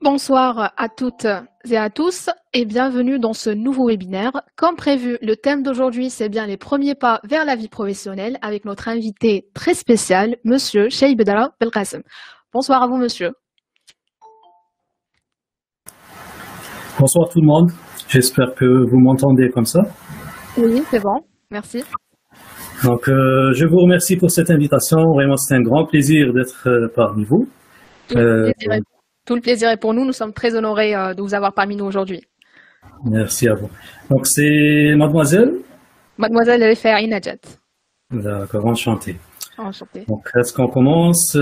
Bonsoir à toutes et à tous et bienvenue dans ce nouveau webinaire. Comme prévu, le thème d'aujourd'hui, c'est bien les premiers pas vers la vie professionnelle avec notre invité très spécial, Monsieur Cheikh Bedara Belkacem. Bonsoir à vous, monsieur. Bonsoir tout le monde, j'espère que vous m'entendez comme ça. Oui, c'est bon, merci. Donc, je vous remercie pour cette invitation. Vraiment, c'est un grand plaisir d'être parmi vous. Tout le plaisir est pour nous. Nous sommes très honorés de vous avoir parmi nous aujourd'hui. Merci à vous. Donc, c'est mademoiselle? Mademoiselle Refaï Najat. D'accord, enchanté. Enchantée. Donc, est-ce qu'on commence?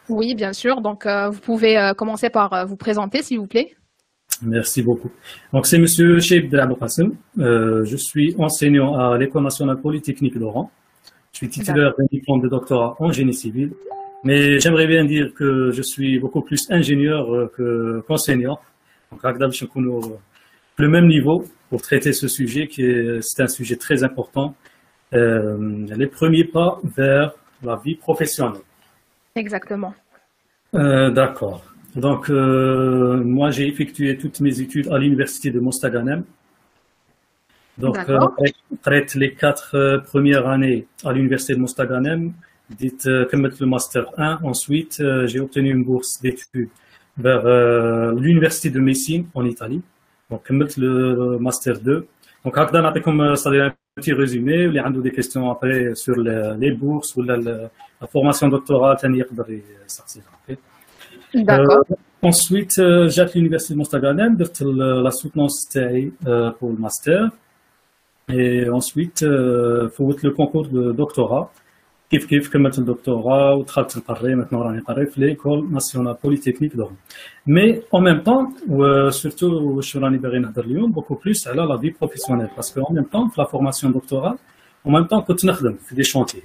Oui, bien sûr. Donc, vous pouvez commencer par vous présenter, s'il vous plaît. Merci beaucoup. Donc, c'est Monsieur Cheikh Bedara Belkacem. Je suis enseignant à l'École nationale polytechnique d'Oran. Je suis titulaire d'un diplôme de doctorat en génie civil. Mais j'aimerais bien dire que je suis beaucoup plus ingénieur qu'enseignant. Donc, le même niveau pour traiter ce sujet, c'est un sujet très important. Les premiers pas vers la vie professionnelle. Exactement. D'accord. Donc, moi, j'ai effectué toutes mes études à l'université de Mostaganem. Donc, après les 4 premières années à l'université de Mostaganem, comme le master 1. Ensuite, j'ai obtenu une bourse d'études vers l'université de Messine en Italie. Donc, comme le master 2. Donc, c'est-à-dire un petit résumé. Il y a des questions après sur les bourses ou la formation doctorale. D'accord. Ensuite, j'ai à l'université de Mostaganem, la soutenance pour le master. Et ensuite, il faut le concours de doctorat. كيف كملت الدكتوراه ودخلت نقري maintenant راني نقري في ليكول ناسيونال بوليتكنيك دو. مي اون ميم طون وسورتو واش راني باغي نهضر اليوم بوكو بلوس على لا في بروفيسيونيل باسكو اون ميم طون في لا فورماسيون دكتورال اون ميم طون كنت نخدم في دي شونتي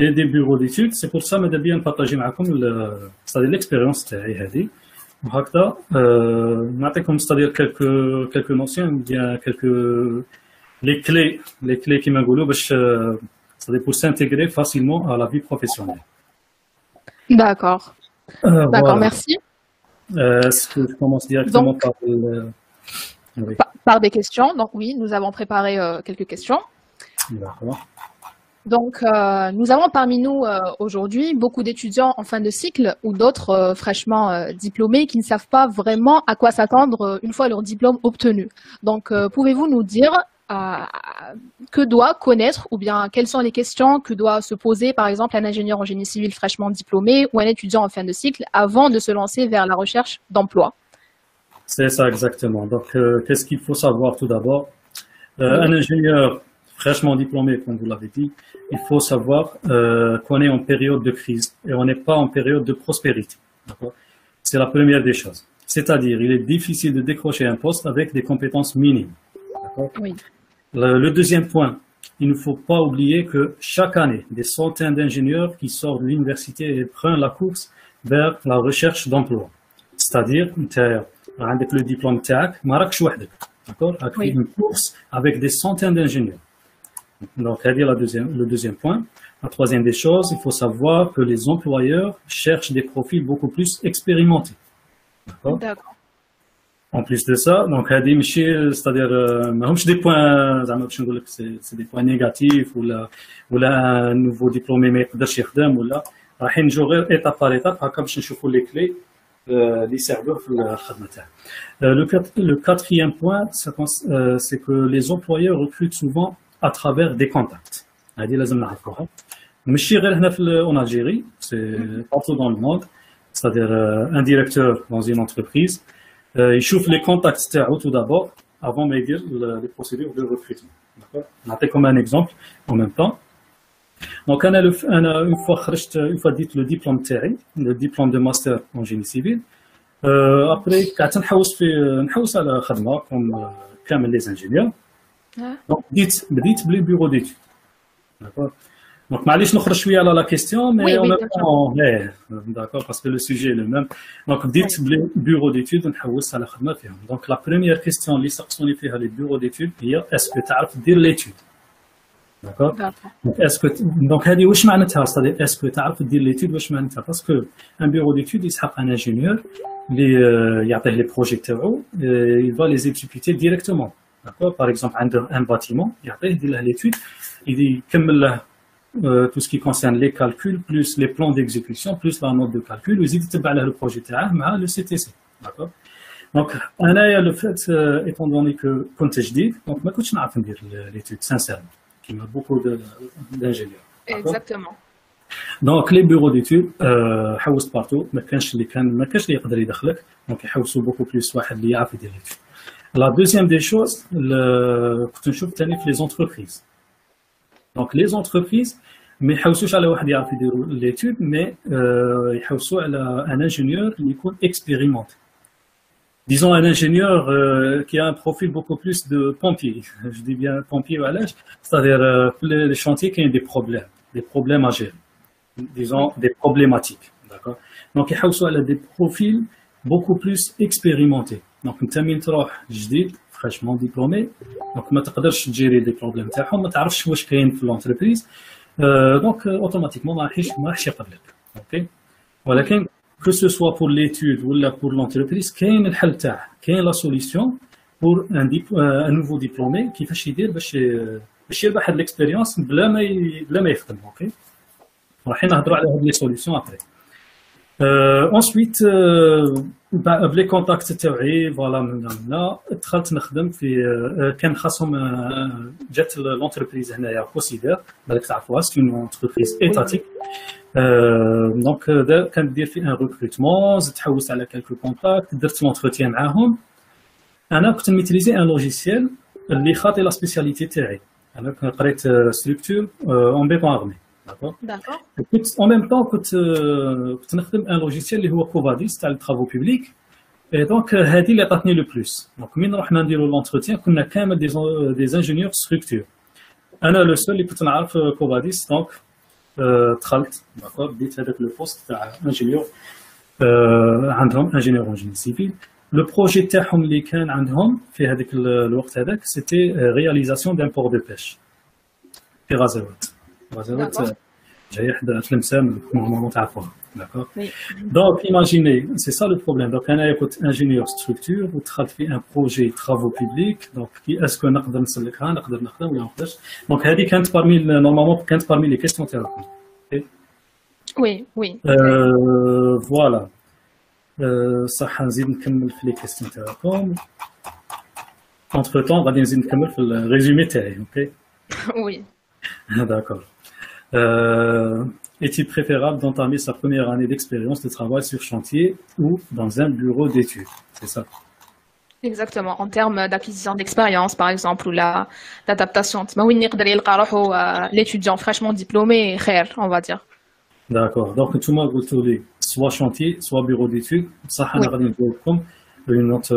اي دي بيرو ديتود. سي بور سا ماذا بيا نبارطاجي معكم ستادير ليكسبيريونس تاعي هذه وهكذا نعطيكم ستادير كالكو نوسيون بيان كالكو لي كلي كيما نقولوا باش c'est pour s'intégrer facilement à la vie professionnelle. D'accord. D'accord, voilà. Merci. Est-ce que je commence directement par des questions? Donc oui, nous avons préparé quelques questions. D'accord. Donc, nous avons parmi nous aujourd'hui beaucoup d'étudiants en fin de cycle ou d'autres fraîchement diplômés qui ne savent pas vraiment à quoi s'attendre une fois leur diplôme obtenu. Donc, pouvez-vous nous dire que doit connaître ou bien quelles sont les questions que doit se poser par exemple un ingénieur en génie civil fraîchement diplômé ou un étudiant en fin de cycle avant de se lancer vers la recherche d'emploi? C'est ça exactement. Donc, qu'est-ce qu'il faut savoir tout d'abord? Un ingénieur fraîchement diplômé, comme vous l'avez dit, il faut savoir qu'on est en période de crise et on n'est pas en période de prospérité. C'est la première des choses. C'est-à-dire, il est difficile de décrocher un poste avec des compétences minimes. Oui. Le deuxième point, il ne faut pas oublier que chaque année, des centaines d'ingénieurs qui sortent de l'université et prennent la course vers la recherche d'emploi. C'est-à-dire, avec le diplôme TAC, d'accord, une course avec des centaines d'ingénieurs. Donc, le deuxième point. La troisième des choses, il faut savoir que les employeurs cherchent des profils beaucoup plus expérimentés. D'accord. En plus de ça, donc c'est-à-dire des points, c'est des points négatifs ou un nouveau diplômé ما يقدرش يخدم ولا رايحين نجو غير étape par étape هكا باش نشوفوا les clés اللي يساعدوه في الخدمه تاعه. Le quatrième point, c'est que les employeurs recrutent souvent à travers des contacts. هذه لازم نعرفوها. ماشي غير هنا en Algérie, c'est partout dans le monde. C'est-à-dire un directeur dans une entreprise. Il chauffe les contacts tout d'abord avant de dire les procédures de recrutement. On a comme un exemple en même temps. Donc, une fois dit le diplôme TRI, le diplôme de master en génie civil, après, on à la khadma comme les ingénieurs. Donc, dites le bureau d'études. D'accord. Donc, معليش نخرج شويه على la question, mais en même temps, d'accord, parce que le sujet est le même. Donc, dites le bureau d'études, نحوس على خدمة فيهم. Donc, la première question اللي سقسوني فيها les bureaux d'études هي est-ce que تعرف دير l'étude? d'accord. D'accord. Donc est-ce que donc هذه واش معناتها c'est-à-dire est-ce que تعرف دير l'étude واش معناتها parce que un bureau d'études يسحق un ingénieur اللي يعطيه les projets تاعو il va les exécuter directement d'accord. par exemple عنده un bâtiment يعطيه يدير له l'étude يكمل له tout ce qui concerne les calculs plus les plans d'exécution plus la note de calcul ويزيد يتبع له le projet تاعه مع le CTC d'accord. donc انايا le fait étant donné que كنت جديد donc ما كنتش نعرف ندير l'étude sincèrement qui m'a beaucoup d'ingénieurs. Exactement. Donc les bureaux d'études حوست partout ما كانش اللي يقدر يدخلك donc يحوسوا beaucoup plus واحد اللي يعرف يدير l'étude. La deuxième des choses كنت نشوف ثاني في les entreprises. Donc les entreprises ما يحوسوش على واحد يعرف يدير l'étude mais يحوسوا على un ingénieur اللي يكون expérimenté. Disons un ingénieur qui a un profil beaucoup plus de pompier. Je dis bien pompier ou allège, c'est-à-dire les chantiers qui ont des problèmes à gérer, disons des problématiques, d'accord. Donc il y a des profils beaucoup plus expérimentés. Donc انت من تروح جديد fraîchement diplômé, donc ما تقدرش تجيري des problèmes تاعهم، ما تعرفش واش كاين في l'entreprise، donc automatiquement ما راحش يقبلك، ok. ولكن que ce soit pour l'étude ou pour l'entreprise, كاين الحل تاعه، كاين la solution pour un nouveau diplômé كيفاش يدير باش يربح هاد l'expérience بلا ما يخدم، اوكي. راح نهضروا على هاد لي سوليسيون ابري. ensuite بلي كونتاكت تاعي فوالا من هنا دخلت نخدم في كان خاصهم جات l'entreprise هنايا كوسيدير بالك تعرفوها سي اون entreprise étatique. دونك كان دير في ان ريكروتمون زدت حوست على كالكو كونتاكت درت لونتروتيان معاهم. انا كنت ميتريزي ان لوجيسيال اللي خاطي لا سبيسياليتي تاعي. انا قريت ستركتور اون بيتون ارمي داكور. كنت اون ميم طون كنت نخدم ان لوجيسيال اللي هو كوفاديس تاع الترافو بوبليك. دونك هذه اللي عطاتني لو بلوس. دونك من رحنا نديرو لونتروتيان كنا كامل دي انجينيور ستركتور. انا لو سول اللي كنت نعرف كوفاديس. دونك دخلت داكور بديت هذاك لو بوست تاع انجينيور. عندهم انجينيور اون جيني سيفيل. لو بروجي تاعهم اللي كان عندهم في هذاك الوقت هذاك سيتي رياليزاسيون دان بور دو بيش في غزوات جاي حدا تلمسان نورمالمون تعرفوها داكور. دونك ايماجيني سي سا لو بروبليم. دونك انايا كنت انجينيور ستركتور ودخلت في ان بروجي ترافو بوبليك. دونك كي اسكو نقدر نسلكها نقدر نخدم ولا ما نقدرش. دونك هذه كانت بارمي نورمالمون كانت بارمي لي كيستيون تاعكم. وي فوالا صح. نزيد نكمل في لي كيستيون تاعكم. entre temps غادي نزيد نكمل في الريزومي تاعي. اوكي وي d'accord. Est-il préférable d'entamer sa première année d'expérience de travail sur chantier ou dans un bureau d'études? C'est ça. Exactement. En termes d'acquisition d'expérience, par exemple, ou l'adaptation. Mais oui, l'étudiant fraîchement diplômé, on va dire. D'accord. Donc, tout le monde vous soit chantier, soit bureau d'études. Ça, on a une autre,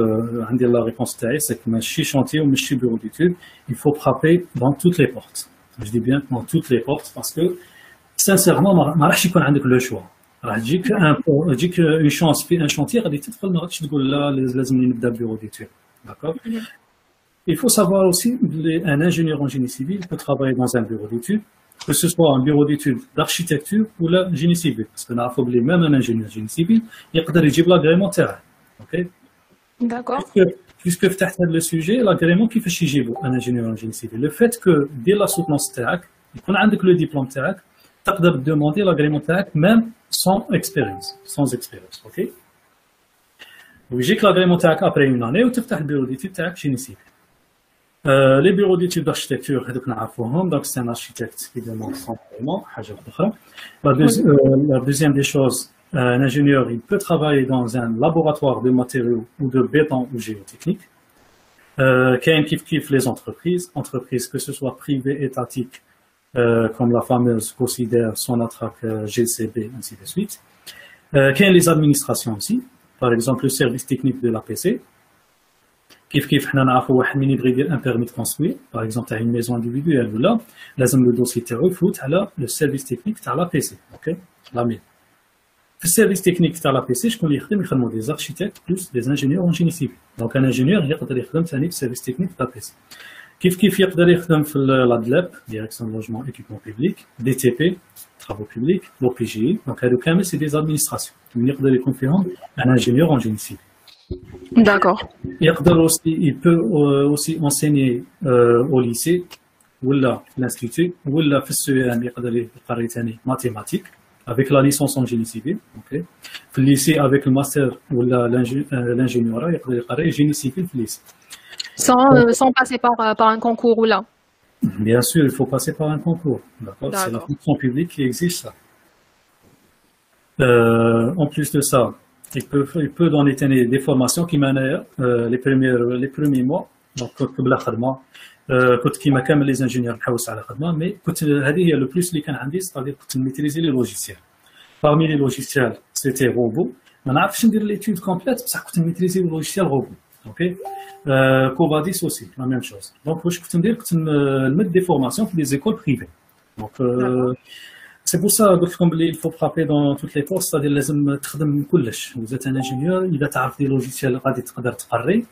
la réponse c'est que chez chantier ou chez bureau d'études, il faut frapper dans toutes les portes. Je dis bien dans toutes les portes parce que sincèrement ما راحش يكون عندك لو شوا. راح تجيك une chance في un chantier غادي تدخل ما غاديش تقول لا لازمني نبدا bureau d'études. D'accord. Il faut savoir aussi qu'un ingénieur en génie civil peut travailler dans un bureau d'études, que ce soit un bureau d'études d'architecture ou la génie civil, parce que نعرفوا بلي même un ingénieur génie civil يقدر يجيب l'agrément تاعه. OK. D'accord. Puisque فتحت هذا السوجي l'agrément كيفاش يجيبوا un ingénieur en génie civil. Le fait que دير la soutenance تاعك يكون عندك le diplôme تاعك تقدر demander l'agrément تاعك même sans expérience. OK. ويجيك l'agrément تاعك après une année وتفتح البيرو ديتود تاعك génie civil. Les bureaux d'études d'architecture هذوك نعرفوهم. Donc c'est un architecte qui demande son agrément. حاجة أخرى. La deuxième des choses, un ingénieur il peut travailler dans un laboratoire de matériaux ou de béton ou géotechnique. كاين كيف les entreprises que ce soit privées, étatiques, comme la fameuse COSIDER, Sonatrach, GCB, ainsi de suite. كاين les administrations aussi, par exemple le service technique de l'APC. كيف حنا نعرفوا واحد من يبغي يدير ان بيرمي كونستروي باغ اكزومبل تاع اون ميزون انديفيدويال ولا لازم لو دوسي تاعو يفوت على لو سيرفيس تكنيك تاع لا بي سي. اوكي لامين في السيرفيس تكنيك تاع لا بي سي شكون اللي يخدموا دي زاركتيكت بلس دي انجينيور اون جيني سيفيل. دونك ان انجينيور يقدر يخدم ثاني في السيرفيس تكنيك تاع لا بي سي. كيف يقدر يخدم في لادلاب ديريكسيون لوجمون ايكيبمون بيبليك دي تي بي travaux publics لو بي جي دونك هادو كامل سي دي زادمينستراسيون من يقدر يكون فيهم ان انجينيور اون جيني سيفيل. D'accord. يقدر aussi il peut aussi enseigner au lycée ولا في l'institut ولا في السي ام يقدر يقري ثاني ماتيماتيك avec la licence en génie civil. OK في الليسي avec le master ولا l'ingénieura يقدر يقري génie civil في الليسي. Sans passer par un concours ou là. Bien sûr, il faut passer par un concours. D'accord. C'est la fonction publique qui exige ça. En plus de ça, il peut donner des formations qui mènent les premiers mois. Donc, كنت كيما كامل les ingénieurs نحوس على خدمة mais كنت هذه هي le plus اللي كان عندي c'est-à-dire كنت maîtriser les logiciels. Parmi les logiciels, c'était Robot. ما نعرفش ندير l'étude complète بصح كنت maîtriser le logiciel Robot. OK. Covadis aussi, la même chose. Donc, je peux te dire que tu mets des formations pour les écoles privées. Donc, c'est pour ça qu'il faut frapper dans toutes les postes, c'est-à-dire لازم تخدم كلش. Vous êtes un ingénieur, il va تعرف des logiciels غادي تقدر تقري.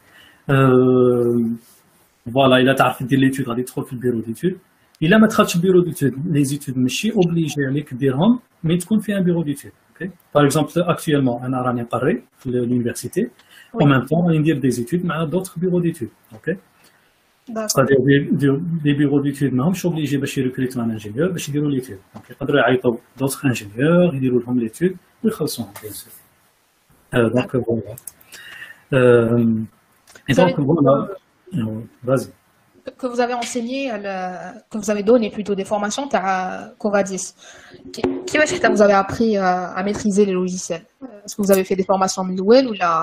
Voilà, il a تعرف دير l'étude غادي تدخل في البيرو d'études. إلا ما دخلتش البيرو d'études, les études ماشي obligé عليك ديرهم, mais تكون في un bureau d'études. OK. Par exemple, actuellement, أنا راني نقري في l'université. En même temps, on a des études mais d'autres bureaux d'études. OK. C'est-à-dire des bureaux d'études ما همش obligés باش يركروتوا un ingénieur باش يديروا l'étude. Donc يقدروا يعيطوا d'autres ingénieurs يديروا لهم l'étude ويخلصوهم bien sûr. Donc voilà. Et donc voilà. Vas-y. Que vous avez enseigné, que vous avez donné plutôt des formations à Covadis. Qu'est-ce que vous avez appris à maîtriser les logiciels? Est-ce que vous avez fait des formations en Noël ou là?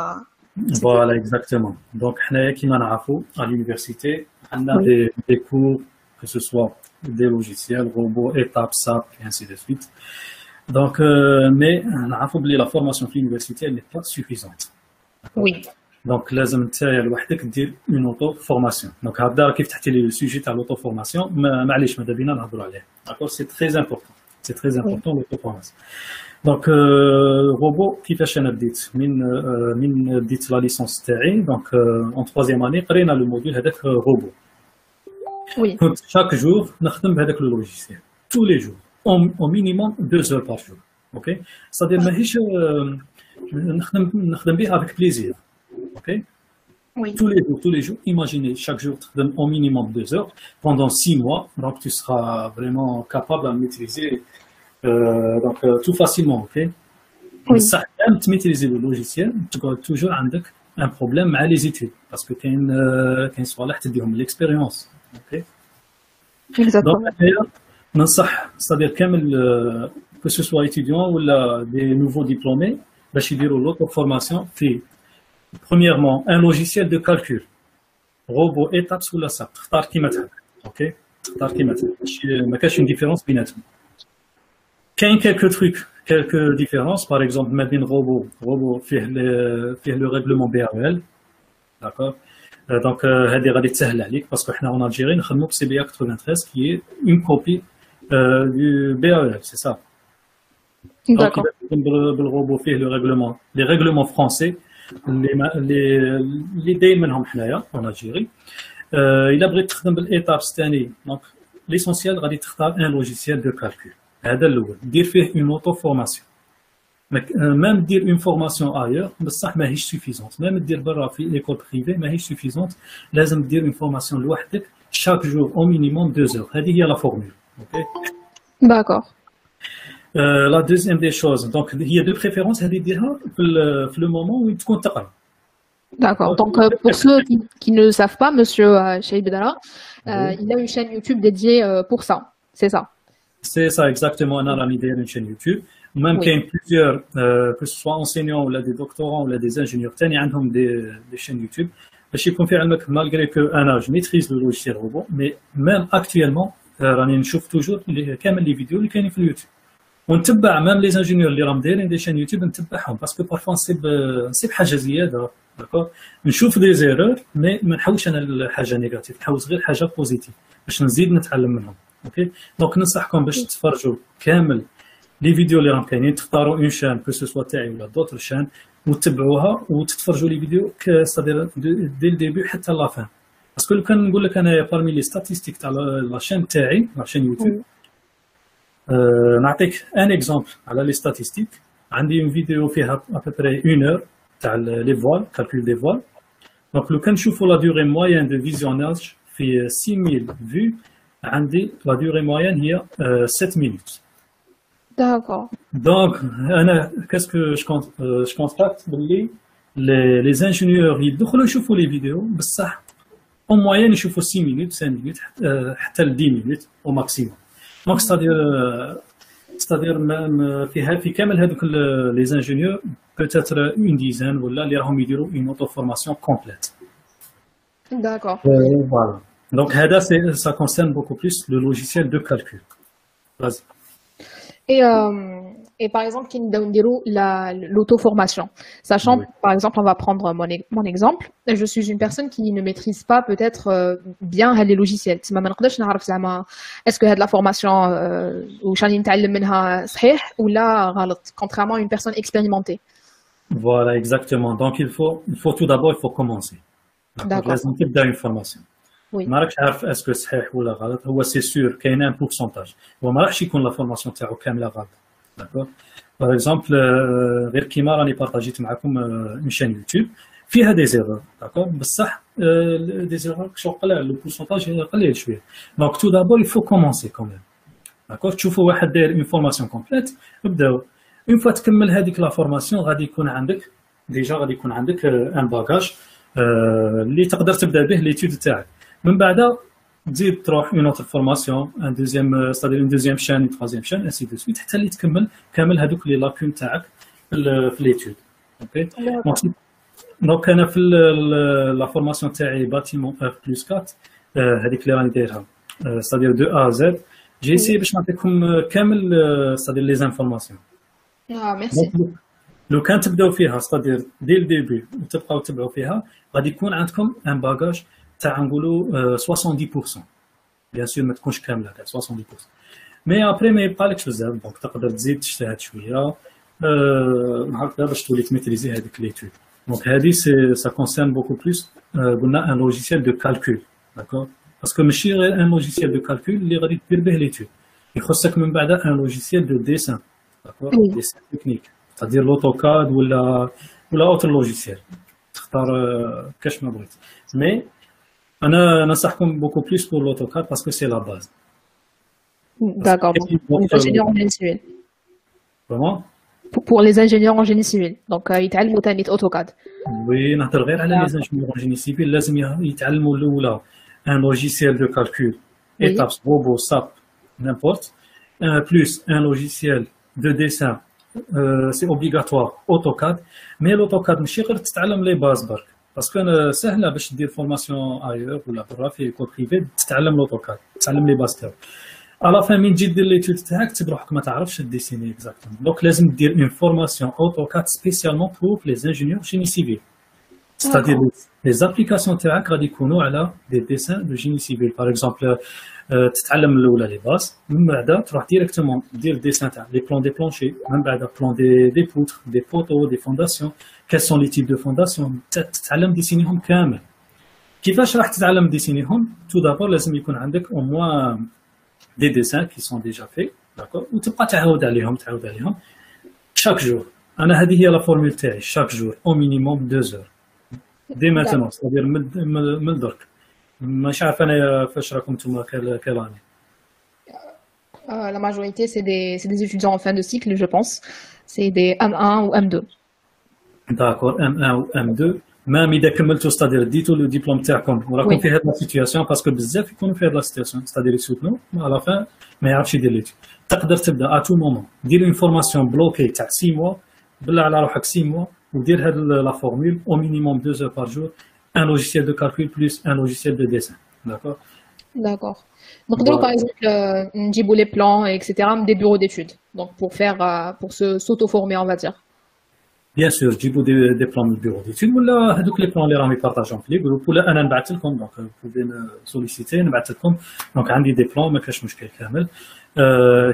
Voilà, exactement. Donc, à l'université, on a des cours, que ce soit des logiciels, robots, étapes, SAP, et ainsi de suite. Donc, mais la formation à l'université, elle n'est pas suffisante. Oui. Donc, لازم لوحدك دير une auto-formation. Donc, هذا كيف تحكي لي le sujet تاع l'auto-formation, معليش ماذا بينا نهضروا عليه. D'accord, c'est très important. C'est très important l'auto-formation. Donc, robot كيفاش انا بديت من بديت لا ليسونس تاعي دونك en troisième année قرينا لو موديل هذاك robot. Oui. كنت chaque jour نخدم بهذاك le logiciel tous les jours au minimum 2 heures par jour. OK. C'est-à-dire ماهيش نخدم به avec plaisir. OK. Oui. Tous les jours, imaginez chaque jour تخدم au minimum 2 heures pendant 6 mois, donc tu seras vraiment capable à maîtriser tout facilement, OK. Oui. Ça, même tu maîtrises le logiciel, tu as toujours un problème avec les études parce que كاين صوالح تديهم l'expérience, OK. Exactement. Donc, ننصح c'est-à-dire كامل que ce soit étudiant ou des nouveaux diplômés باش يديروا l'auto-formation في premièrement un logiciel de calcul robot étapes ولا SAP تختار كيما تحب. OK. تختار كيما تحب ما كاينش une différence بيناتهم. كاين quelques différences par exemple ما بين robot فيه le règlement BAEL. D'accord. Donc هذه غادي تسهل عليك parce que حنا en Algérie نخدموا ب CBA 93 qui est une copie du BAEL, c'est ça. D'accord. بالرobot فيه le règlement les règlements français اللي داير منهم حنايا en Algérie. الا بغيت تخدم بالايتابس ثاني دونك ليسونسيال غادي تختار ان لوجيسيال دو كالكول. هذا الاول دير فيه اون اوتو فورماسيون ميم دير اون فورماسيون ايور بصح ماهيش سوفيزونت ميم دير برا في ليكول بريفي ماهيش سوفيزونت لازم دير اون فورماسيون لوحدك chaque jour au minimum 2 heures. هذه هي لا فورمول. OK. D'accord. La deuxième des choses donc il y a deux préférences هذه ديرها في le moment où تكون تقرا. D'accord. Donc, pour ceux qui ne le savent pas, Monsieur Cheikh Bedala, il a une chaîne YouTube dédiée pour ça. C'est ça. C'est ça, exactement. On a une chaîne YouTube. Même qu'il y a plusieurs, que ce soit enseignants ou là, des doctorants ou là, des ingénieurs, ils ont des chaînes YouTube. Je suis confiant malgré que je maîtrise le logiciel robot, mais même actuellement, je trouve toujours les vidéos qui sont sur YouTube. On تبع même les ingénieurs اللي راهم دايرين des chaînes YouTube نتبعهم parce que parfois نسيب حاجه زياده. داكور نشوف دي زيرور مي ما نحوش انا الحاجه نيجاتيف نحوس غير حاجه بوزيتيف باش نزيد نتعلم منهم. اوكي دونك ننصحكم باش تتفرجوا كامل لي فيديو اللي راهم كاينين تختاروا اون شان كو سو سوا تاعي ولا دوطر شان وتتبعوها وتتفرجوا لي فيديو ستادير دي الديبي حتى لافان باسكو لو كان نقول لك انايا بارمي لي ستاتيستيك تاع لاشين تاعي لاشين يوتيوب نعطيك ان اكزومبل على لي ستاتيستيك. عندي اون فيديو فيها ابري 1 اور تاع لي فوال كالكول دي فوال. دونك لو كان نشوفوا لا ديوري موين دو فيزيوناج في 6000 فيو عندي لا ديوري موين هي 7 مينوت. D'accord. Donc, qu'est-ce que je constate les ingénieurs يدخلوا يشوفوا les vidéos بصح en moyenne يشوفوا 6 minutes 5 minutes حتى ل 10 minutes au maximum. Donc c'est-à-dire même في كامل هذوك les ingénieurs peut-être une dizaine ولا اللي راهم يديروا une auto formation complète. D'accord. Voilà. Donc ça concerne beaucoup plus le logiciel de calcul. Vas-y. Et par exemple, qui nous donne l'auto-formation. Sachant, Oui. par exemple, on va prendre mon exemple. Je suis une personne qui ne maîtrise pas peut-être bien les logiciels. Est-ce que la formation ou ou là, contrairement à une personne expérimentée. Voilà, exactement. Donc, tout d'abord, il faut commencer. D'accord. لازم تبدا une formation. Oui. ما راكش عارف اسكو صحيح ولا غلط. هو سي سور كاين ان بورسونتاج. هو ما راحش يكون لا فورماسيون تاعو كامله غلط. داكور. باغ اكزومبل غير كيما راني بارطاجيت معكم اون شين يوتيوب فيها دي زيرور. داكور. بصح دي زيرور شو قليل لو بورسونتاج قليل شويه. دونك تو دابور il faut commencer quand même. داكور. تشوفوا واحد داير اون فورماسيون كومبليت ابداو. اون فوا تكمل هذيك لا فورماسيون غادي يكون عندك غادي يكون عندك ان باغاج اللي تقدر تبدا به ليتود تاعك. من بعد تزيد تروح اون اوتر فورماسيون ان دوزيام ستادير اون دوزيام شان اون تروازيام شان انسي دو سويت حتى اللي تكمل كامل هذوك لي لاكون تاعك في ليتود. اوكي. دونك انا في لا فورماسيون تاعي باتيمون اف بلس 4 هذيك اللي راني دايرها ستادير دو ا زد جي سي باش نعطيكم كامل ستادير لي زانفورماسيون. ميرسي. لو كان تبداو فيها ستادير دي الديبي وتبقاو تبعوا فيها غادي يكون عندكم ان باغاج تاع نقولوا 70%. بيان سور ما تكونش كامله تاع 70%. مي ابري ما يبقالكش بزاف دونك تقدر تزيد تجتهد شويه هكذا باش تولي تميتريزي هذيك ليتود. دونك هذه سا كونسيرن بوكو بلوس قلنا ان لوجيسيال دو كالكول. داكور. باسكو ماشي غير ان لوجيسيال دو كالكول اللي غادي دير به ليتود. يخصك من بعد ان لوجيسيال دو ديسان. داكور. ديسان تكنيك. تدير لوتوكاد ولا اوتر لوجيسيال تختار كاش ما بغيت. مي انا ننصحكم بوكو بليس بور لوتوكاد باسكو سي لا باز. D'accord. Pour les ingénieurs en génie civil. Comment? Pour les ingénieurs en génie civil. Donc يتعلموا ثاني اوتوكاد. وي نهضر غير على لي زانجينيور جيني سيفيل لازم يتعلموا الاولى ان لوجيسيال دو كالكول ايتابس روبو ساب نيمبورت بلوس ان لوجيسيال دو ديسان سي اوبليغاتوار اوتوكاد. مي لوتوكاد ماشي غير تتعلم لي باز برك باسكو انا سهله باش دير فورماسيون ايور ولا برا في كود بريفي تتعلم لوتوكاد تتعلم لي باز تاعو. على فين من تجي دير ليتود تاعك تبدا روحك ما تعرفش ديسيني اكزاكتومون. دونك لازم دير اون فورماسيون اوتوكاد سبيسيالمون بور لي انجينيور جيني سيفيل. ستادير لي زابليكاسيون تاعك غادي يكونوا على دي ديسان دو جيني سيفيل. باغ اكزومبل تتعلم الاولى لي باز من بعد تروح ديريكتومون دير ديسان تاع لي بلان دي بلانشي من بعد بلان دي بوتر دي بوتو دي فونداسيون كال سون لي تيب دو فونداسيون تتعلم ديسينيهم كامل. كيفاش راح تتعلم ديسينيهم؟ تو دابور لازم يكون عندك او موان دي ديسان كي سون ديجا في داكور وتبقى تعاود عليهم شاك جور. انا هذه هي لا فورمول تاعي شاك جور او مينيموم 2 اور دي ماتونون سادير من درك. مش عارف انا فاش راكم نتوما كلاني. La majorité, c'est des étudiants en fin de cycle, je pense. C'est des M1 ou M2. D'accord, M1 ou M2. Même إذا كملتوا ستادير ديتوا لو ديبلوم تاعكم وراكم في هاد لا سيتوياسيون باسكو بزاف يكونوا في هاد لا سيتوياسيون ستادير يسوتنوا على فان ما يعرفش يدير ليتود. تقدر تبدا ا تو مومون دير اون فورماسيون بلوكي تاع 6 موا بلا على روحك 6 موا ودير هاد لا فورمول او مينيموم 2 heures par jour un logiciel de calcul plus un logiciel de dessin. D'accord. D'accord. Donc, par exemple, نجيبوا les plans, etc., des bureaux d'études. Donc, pour s'auto-former, on va dire. Bien sûr, تجيبوا des plans de bureau d'études ولا هذوك les plans اللي راهم يبارطاجيهم في لي جروب ولا انا نبعث لكم دونك بوفي سوليسيتي نبعث لكم. دونك عندي دي بلان ما كاش مشكل كامل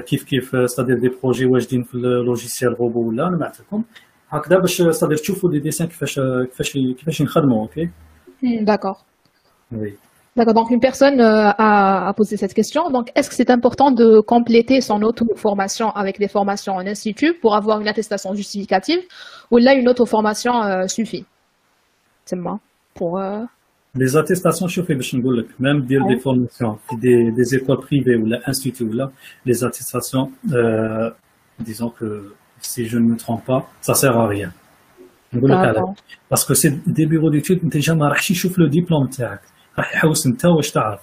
كيف ستادير دي بروجي واجدين في اللوجيسيال روبو ولا نبعث لكم هكذا باش ستادير تشوفوا دي ديسان كيفاش نخدموا. اوكي. D'accord. Oui. D'accord, donc une personne a posé cette question. Donc, est-ce que c'est important de compléter son auto-formation avec des formations en institut pour avoir une attestation justificative ou là, une auto-formation suffit? C'est moi. Pour, Les attestations, je fais même dire des ouais. formations, des écoles privées ou l'institut ou là, les attestations, disons que si je ne me trompe pas, ça sert à rien. نقول لك علاش D'accord. باسكو سي دي بيرو ديتود انت جا ما راحش يشوف لو ديبلوم تاعك راح يحوس انت واش تعرف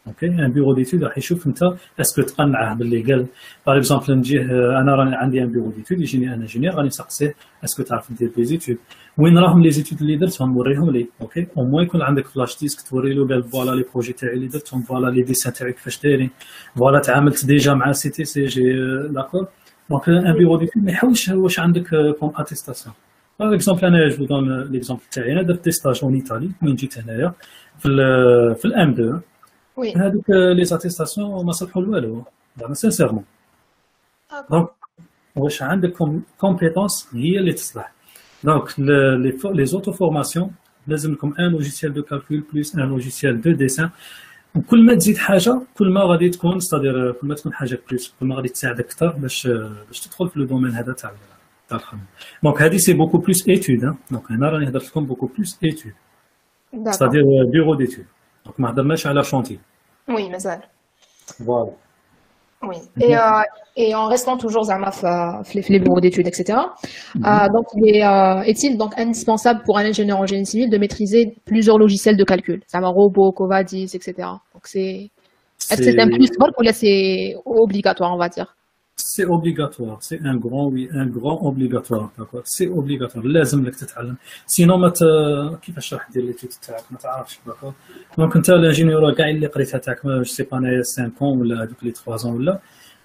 اوكي ان بيرو ديتود راح يشوف انت اسكو تقنعه باللي قال باغ اكزومبل نجيه انا راني عندي ان بيرو ديتود يجيني انا انجينير راني نسقسيه اسكو تعرف دير لي زيتود وين راهم لي زيتود اللي درتهم وريهم لي اوكي او موان يكون عندك فلاش ديسك توري له قال فوالا لي بروجي تاعي اللي درتهم فوالا لي ديسان تاعي كيفاش دايرين فوالا تعاملت ديجا مع سي تي سي جي داكور دونك ان بيرو ديتود ما يحوسش واش عندك كوم اتيستاسيون. باغ اكزومبل انا جو دون ليكزومبل تاعي انا درت دي ستاج اون ايطالي من جيت هنايا في الام 2 Oui. هذوك لي زاتيستاسيون ما صلحوا لوالو زعما سانسيرمون دونك واش عندك كومبيتونس هي اللي تصلح دونك لي زوتو فورماسيون لازم لكم ان لوجيسيال دو كالكول بلس ان لوجيسيال دو ديسان وكل ما تزيد حاجه كل ما غادي تكون ستادير كل ما تكون حاجه بلس كل ما غادي تساعدك اكثر باش تدخل في لو دومين هذا تاع الخدمه دونك هذه سي بوكو بلس ايتود دونك هنا راني هضرت لكم بوكو بلس ايتود D'accord. ستادير بيرو ديتود دونك ما هضرناش على شونتي Oui, mais ça. فوالا Oui. Et en restant toujours Zama les bureaux d'études, etc. Donc, est-il donc indispensable pour un ingénieur en génie civil de maîtriser plusieurs logiciels de calcul? Zama Robot, Covadis, etc. Donc, est-ce que c'est un plus ou là c'est obligatoire, on va dire? C'est obligatoire, c'est un grand obligatoire, d'accord. C'est obligatoire, لازم لك تتعلم. سينو ما كيفاش راح دير ليتود تاعك ما تعرفش، d'accord. دونك انت الانجينيور كاع اللي قريتها تاعك جو سي با انايا 5 ans ولا هذوك لي 3 ans ولا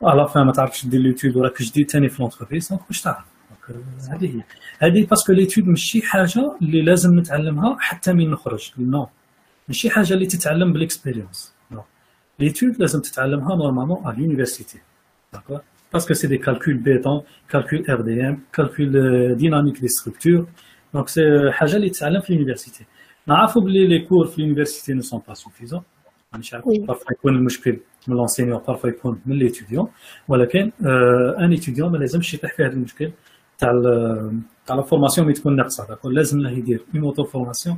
على فين ما تعرفش دير ليتود وراك جديد ثاني في لونتربريز، دونك واش تعرف؟ دونك هذه باسكو ليتود ماشي حاجه اللي لازم نتعلمها حتى من نخرج، نو ماشي حاجه اللي تتعلم بالاكسبيريونس، نو ليتود لازم تتعلمها نورمالمون على l'université، d'accord. Parce que c'est des calculs béton, calculs RDM, calculs dynamiques des structures. Donc c'est حاجة اللي تتعلم في l'université. نعرفوا بلي les cours في l'université ne sont pas suffisants. مانيش عارف parfois يكون المشكل من l'enseignant parfois يكون من l'étudiant. ولكن un étudiant ما لازمش يطيح في هذا المشكل تاع لا فورماسيون اللي تكون ناقصة، داكور. لازم له يدير une auto formation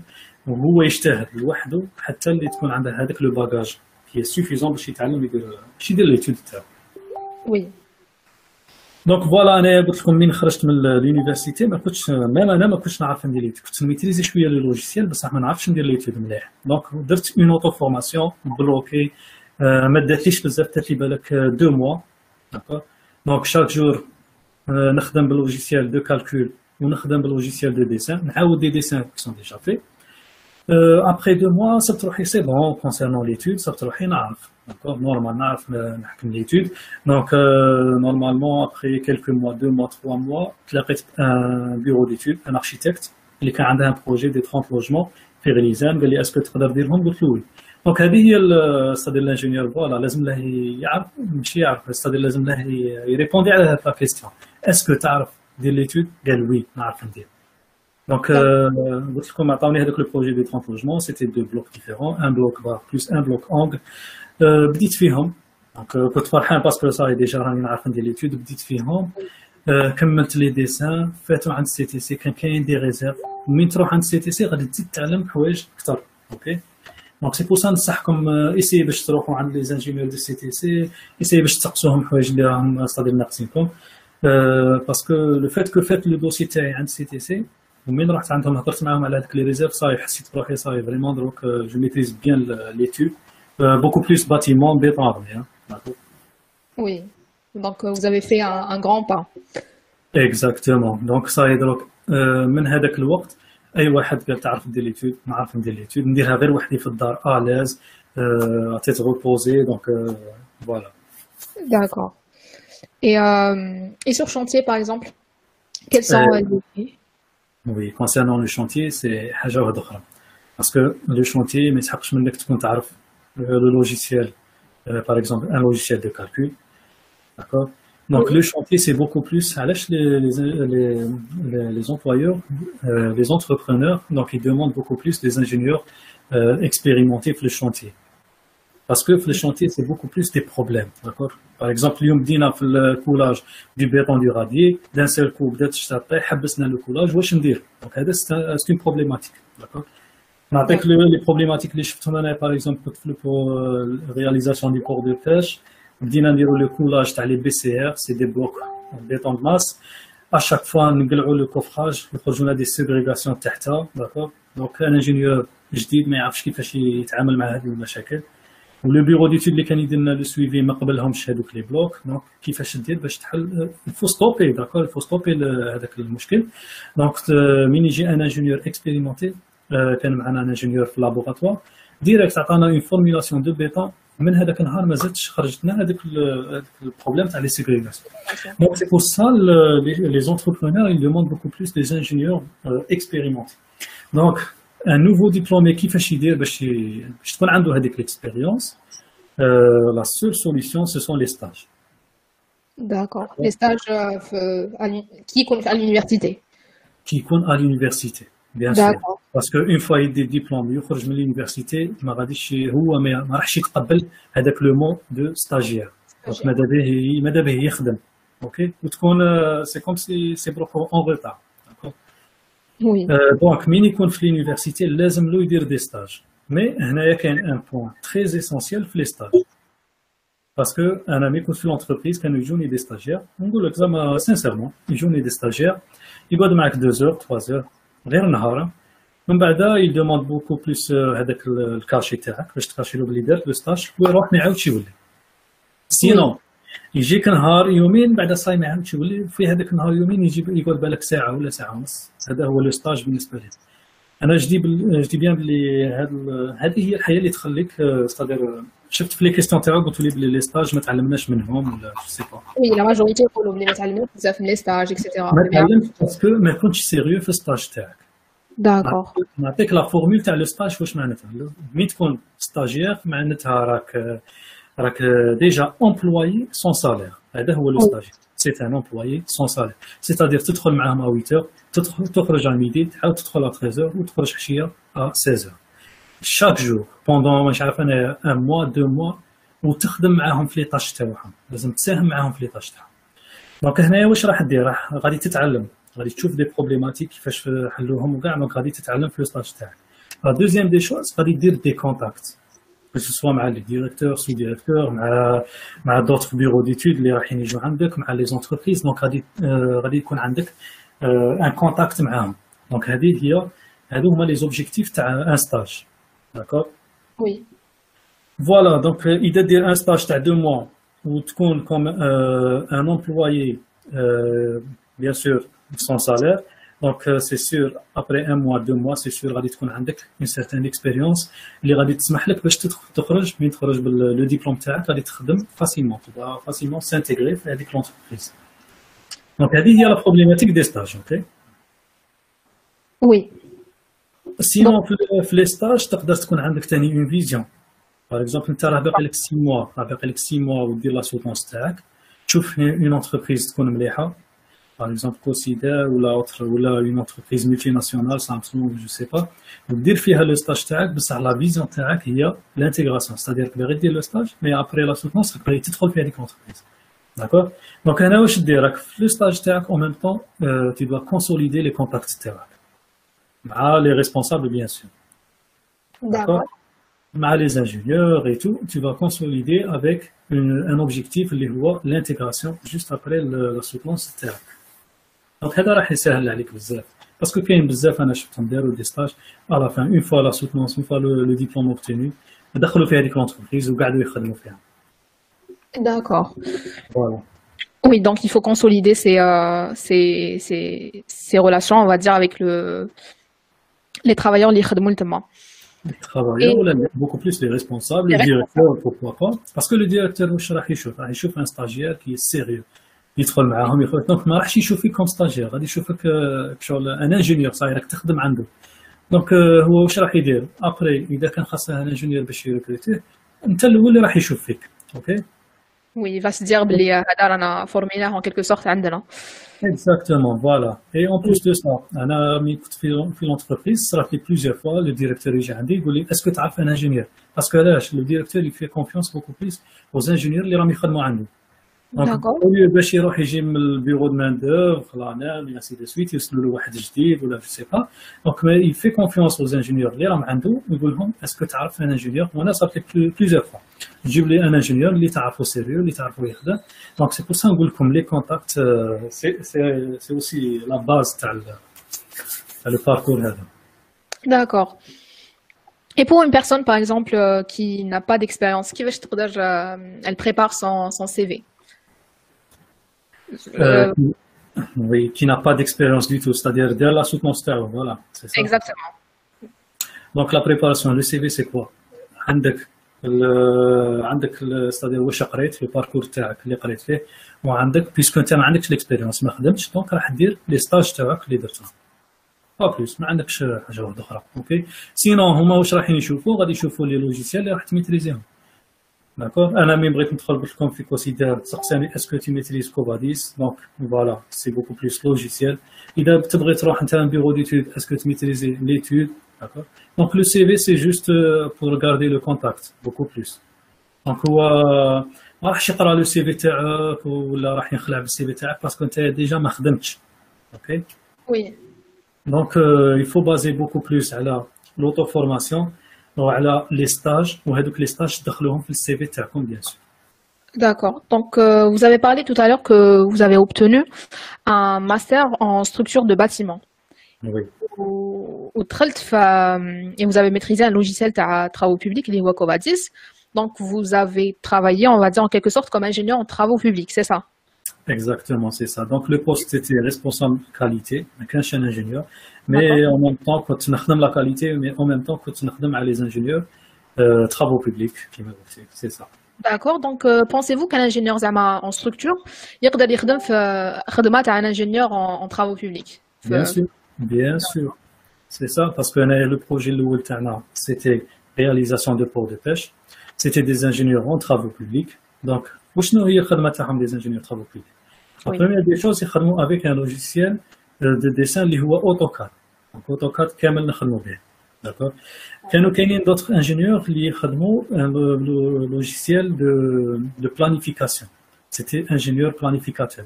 وهو يجتهد لوحده حتى اللي تكون عنده هذاك لو باجاج qui est suffisant باش يتعلم يدير l'étude تاعو. Oui. دونك فوالا انا قلت لكم من خرجت من لونيفرسيتي ما كنتش ميم انا ما كنتش نعرف ندير ليتود، كنت نميتريزي شويه لو لوجيسيال بصح ما نعرفش ندير ليتود مليح. دونك درت اون اوتو فورماسيون بلوكي ما داتليش بزاف، دات لي بالك 2 موا، داكور. دونك شاك جور نخدم باللوجيسيال دو كالكول ونخدم باللوجيسيال دو ديسان، نعاود دي ديسان كي سون ديجا في. Après 2 mois, صرت روحي سي بون concernant l'étude، صرت روحي نعرف، d'accord. نورمال نعرف نحكم l'étude. Donc normalement après quelques mois 2 mois 3 mois تلاقيت un bureau d'études un architecte اللي كان عنده un projet de 30 logements في غليزان، قال لي اسكو تقدر ديرهم؟ قلت له وي. دونك هذه هي ستادير الانجينيور فوالا لازم له يعرف ماشي يعرف، ستادير لازم له يريبوندي على هذه لا كيستيون اسكو تعرف دير l'étude؟ قال وي نعرف ندير. Donc, قلت لكم عطاوني هذاك لو بروجي دو 30 لوجمون، سيتي دو بلوك ديفيرون، ان بلوك بار بلس ان بلوك اونغ. بديت فيهم، دونك كنت فرحان باسكو صاي ديجا راني نعرف ندير ليتود، بديت فيهم كملت لي ديسان، فاتوا عند سي تي سي كان كاين دي ريزيرف، ومين تروح عند سي تي سي غادي تزيد تعلم حوايج اكثر، اوكي. دونك سي بور سا نصحكم ايسي باش تروحوا عند لي زانجينيور دو سي تي سي، ايسي باش تسقسوهم حوايج اللي راهم ستادير ناقصينكم، باسكو لو فات كو فات لو دوسي تاعي عند سي تي سي ومين رحت عندهم هضرت معاهم على هذوك لي ريزيرف صاي حسيت بروحي صاي فريمون دروك جو ميتريز بيان ليتود بوكو بلوس باتيمون بيطار. Oui. Donc vous avez fait un grand pas. اكزاكتومون. دونك صاي دروك من هذاك الوقت اي واحد قال تعرف دير ليتود نعرف ندير ليتود، نديرها غير وحدي في الدار الاز تيت ريبوزي. دونك فوالا. D'accord. Et sur chantier par exemple, quels sont les défis? Oui, concernant le chantier, c'est حاجة واحدة أخرى. Parce que le chantier ما يسحقش منك تكون تعرف le logiciel, par exemple un logiciel de calcul, d'accord. Donc Oui. le chantier c'est beaucoup plus علاش les employeurs les entrepreneurs donc ils demandent beaucoup plus des ingénieurs expérimentés في le chantier. Parce que le chantier, c'est beaucoup plus des problèmes. D'accord. Par exemple, اليوم بدينا في الكولاج du béton du radier, d'un seul coup بدات الشتا طيح حبسنا le coulage واش ندير؟ Donc هذا c'est une problématique. D'accord. نعطيك les problématiques اللي شفتهم انا par exemple كنت في réalisation du port de pêche. بدينا نديروا le coulage تاع les BCR, c'est des blocs en béton de masse. À chaque fois نقلعوا le coffrage, يخرجوا لنا des ségrégations تحتها. D'accord. Donc un ingénieur جديد ما يعرفش كيفاش يتعامل مع هذه المشاكل. ولو بيرو ديتود اللي كان يدير لنا لو سويفي ما قبلهمش هذوك لي بلوك. دونك كيفاش دير باش تحل؟ الفو ستوبي. داكور الفو ستوبي هذاك المشكل. دونك مين يجي ان انجينيور اكسبيريمونتي كان معنا ان انجينيور في لابوغاتوار ديريكت عطانا اون فورميلاسيون دو بيتون. من هذاك النهار ما زادش خرجت لنا هذاك البروبليم تاع لي سيغريغاسيون. دونك سي بور سا لي زونتربرونور ils demandent beaucoup plus des ingénieurs expérimentés. Donc un nouveau diplômé كيفاش يدير باش تكون عنده هذيك l'expérience. La seule solution ce sont les stages. D'accord. Les stages qui comptent à l'université. Qui يكون à l'université bien sûr. D'accord. Parce que une fois يدير diplôme يخرج من l'université ما غاديش هو ما راحش يتقبل هذاك لو مون دو ستاجير. دونك ماذا به يخدم. اوكي وتكون سي كوم سي بروكو اون ريتار. Oui. دونك مين يكون في l'université لازم له يدير دي ستاج. مي هنايا كاين ان بوين تري اسونسيال في لي ستاج. باسكو انا ملي كنت في لونتربريز كانوا يجوني دي ستاجير نقول لك زعما سانسيرمون يجوني دي ستاجير يقعد معاك 2 heures 3 heures غير نهار. من بعد يدوموند بوكو بليس هذاك الكاشي تاعك باش تكاشي له بلي دار لو ستاج ويروح ما يعاودش يولي. سينو يجيك نهار يومين بعد صاي ما يعاودش يولي في هذاك النهار يومين يجي يقعد بالك ساعه ولا ساعه ونص. هذا هو لو ستاج بالنسبه لي. انا جدي بيان بلي هذه هي الحياه اللي تخليك ستادير. شفت في لي كيستيون تاعك قلت لي بلي لي ستاج ما تعلمناش منهم ولا جو سي با. Oui, la majorité يقولوا بلي ما تعلموش بزاف من لي ستاج اكسيتيرا. ما تعلمتش باسكو ما كنتش سيريو في الستاج تاعك. D'accord. نعطيك لا فورمول تاع لو ستاج واش معناتها. مي تكون ستاجير معناتها راك ديجا امبلويي سون سالير. هذا هو لو ستاج. سي ان امبلويي سون سالير. سيتادير تدخل معاهم ا 8 heures تخرج على ميدي تعاود تدخل ا 13 heures وتخرج حشيه ا 16 heures. chaque jour pendant مش عارف انا 1 mois 2 mois وتخدم معاهم في لي طاش تاعهم. لازم تساهم معاهم في لي طاش تاعهم. دونك هنايا واش راح دير؟ راح غادي تتعلم غادي تشوف دي بروبليماتيك كيفاش حلوهم وكاع. دونك غادي تتعلم في لو ستاج تاعك. لا دوزيام دي شوز غادي دير دي كونتاكت سوا مع لي ديريكتور سو ديريكتور مع دوطخ بيرو ديتود اللي رايحين يجوا عندك مع لي زونتربريز. دونك غادي يكون عندك ان كونتاكت معاهم. دونك هادو هما لي زوبجيكتيف تاع ان ستاج. داكور. Oui. فوالا دونك اذا دير ان ستاج تاع 2 mois وتكون كوم ان امبلويي بيان سور سون سالير. دونك سي سور ابري 1 mois 2 mois سي سور غادي تكون عندك اون سيرتين اكسبيريونس اللي غادي تسمح لك باش تخرج من تخرج باللو ديبلوم تاعك غادي تخدم فاسيلمون تبدا فاسيلمون سانتيغري في هذيك لونتربريز. دونك هذه هي لا بروبليماتيك دي ستاج. اوكي. Oui. سينون في لي ستاج تقدر تكون عندك ثاني اون فيزيون. باغ اكزومبل انت راه باقي لك 6 mois ودير لا سوتونس تاعك تشوف اون انتربريز تكون مليحه باغ اكزومبل كوسيدا ولا اون انتربريز ملتي ناسيونال سامسونج جو سي با ودير فيها لو ستاج تاعك. بصح لا فيزيون تاعك هي لانتيغراسيون ستادير باغي دير لو ستاج مي ابري لا سوتونس باغي تدخل في هذيك لونتربريز. داكور. دونك هنا واش دير؟ راك في لو ستاج تاعك او ميم طون تي دوا كونسوليدي لي كونتاكت تاعك مع لي ريسبونسابل بيان سور. D'accord. مع les ingénieurs et tout, tu vas consolider avec un objectif اللي هو l'intégration juste après la soutenance تاعك. دونك هذا راح يسهل عليك بزاف باسكو كاين بزاف انا شفتهم داروا دي ستاج على فان اون فوا لا سوتونس اون فوا لو ديبلوم اوبتيني دخلوا في هذيك لونتربريز وقعدوا يخدموا فيها. D'accord. Voilà. Oui, donc il faut consolider ces relations, on va dire, avec les travailleurs اللي يخدموا لتما. Les travailleurs, ou beaucoup plus les responsables, le directeur, pourquoi pas. Parce que le directeur, راح يشوف un stagiaire qui est sérieux. يدخل معاهم يخرج. دونك ما راحش يشوفك كوم ستاجير غادي يشوفك كشغل ان انجينيور صاير راك تخدم عنده. دونك هو واش راح يدير؟ ابري اذا كان خاصه ان انجينيور باش يريكروتيه انت الاول اللي راح يشوف فيك. اوكي. Oui, il va se dire بلي هذا رانا فورميناه en quelque sorte عندنا. Exactement, voilà. Et en plus de ça, في l'entreprise, ça a fait plusieurs fois, le directeur il dit, est-ce que tu as un ingénieur? Parce que là, le directeur il fait confiance beaucoup plus aux ingénieurs اللي راهم يخدموا عنده. Donc, D'accord. au lieu باش يروح يجي من البيرو de main d'œuvre, l'ANAM, et ainsi de suite, يرسلوا له واحد جديد ولا je sais pas. Donc, mais il fait confiance aux ingénieurs اللي راهم عنده, يقول لهم, est-ce que tu as un ingénieur? وانا ça fait plusieurs fois. جيب لي un ingénieur اللي تعرفه sérieux, اللي تعرفه يخدم. Donc, c'est pour ça نقول لكم les contacts, c'est aussi la base تاع le parcours هذا. D'accord. Et pour une personne, par exemple, qui n'a pas d'expérience, elle prépare son CV. Oui, qui n'a pas d'expérience du tout, c'est-à-dire de la soutenance, voilà, c'est ça. Exactement. Donc la préparation, le CV c'est quoi? عندك c'est-à-dire واش قريت le parcours تاعك اللي قريت فيه وعندك puisque انت ما عندكش l'expérience ما خدمتش دونك راح دير لي ستاج تاعك اللي درتهم با بلوس ما عندكش حاجه واحده اخرى اوكي سينون هما واش رايحين يشوفوا غادي يشوفوا لي لوجيسيال اللي راح تميتريزيهم داكور انا مي بغيت ندخل قلت لكم في كونسيدير تسقساني اسكو تي ميتريز كوباديس دونك فوالا سي بوكو بلوس لوجيسيال اذا تبغي تروح انت ان بيرو ديتود اسكو تميتريزي ليتود داكور دونك لو سي في سي جوست بور غاردي لو كونتاكت بوكو بلوس دونك هو ما راحش يقرا لو سي في تاعك ولا راح ينخلع بالسي في تاعك باسكو انت ديجا ما خدمتش اوكي Oui. Donc, il faut baser beaucoup plus à l'auto-formation ou à les stages, ou à les stages تدخلوهم في السي في تاعكم bien sûr. D'accord. Donc, vous avez parlé tout à l'heure que vous avez obtenu un master en structure de bâtiment. Oui. Et vous avez maîtrisé un logiciel de travaux publics, les Covadis. Donc, vous avez travaillé, on va dire en quelque sorte, comme ingénieur en travaux publics, c'est ça? Exactement, c'est ça. Donc, le poste était responsable qualité, qu'un chef ingénieur, mais en même temps, quand tu n'as la qualité, mais en même temps, quand tu n'as les ingénieurs, travaux publics, c'est ça. D'accord. Donc, pensez-vous qu'un ingénieur Zama en structure, il peut un ingénieur en travaux publics? Bien sûr. C'est ça, parce que le projet Louel-Tana, c'était réalisation de ports de pêche, c'était des ingénieurs en travaux publics, donc, وشنو هي الخدمه تاعهم des ingénieurs travaux publics. La première des choses يخدموا avec un logiciel de dessin اللي هو AutoCAD. Donc AutoCAD كامل نخدموا به. D'accord. كانوا كاينين d'autres ingénieurs اللي يخدموا un logiciel de planification. C'était ingénieur planificateur.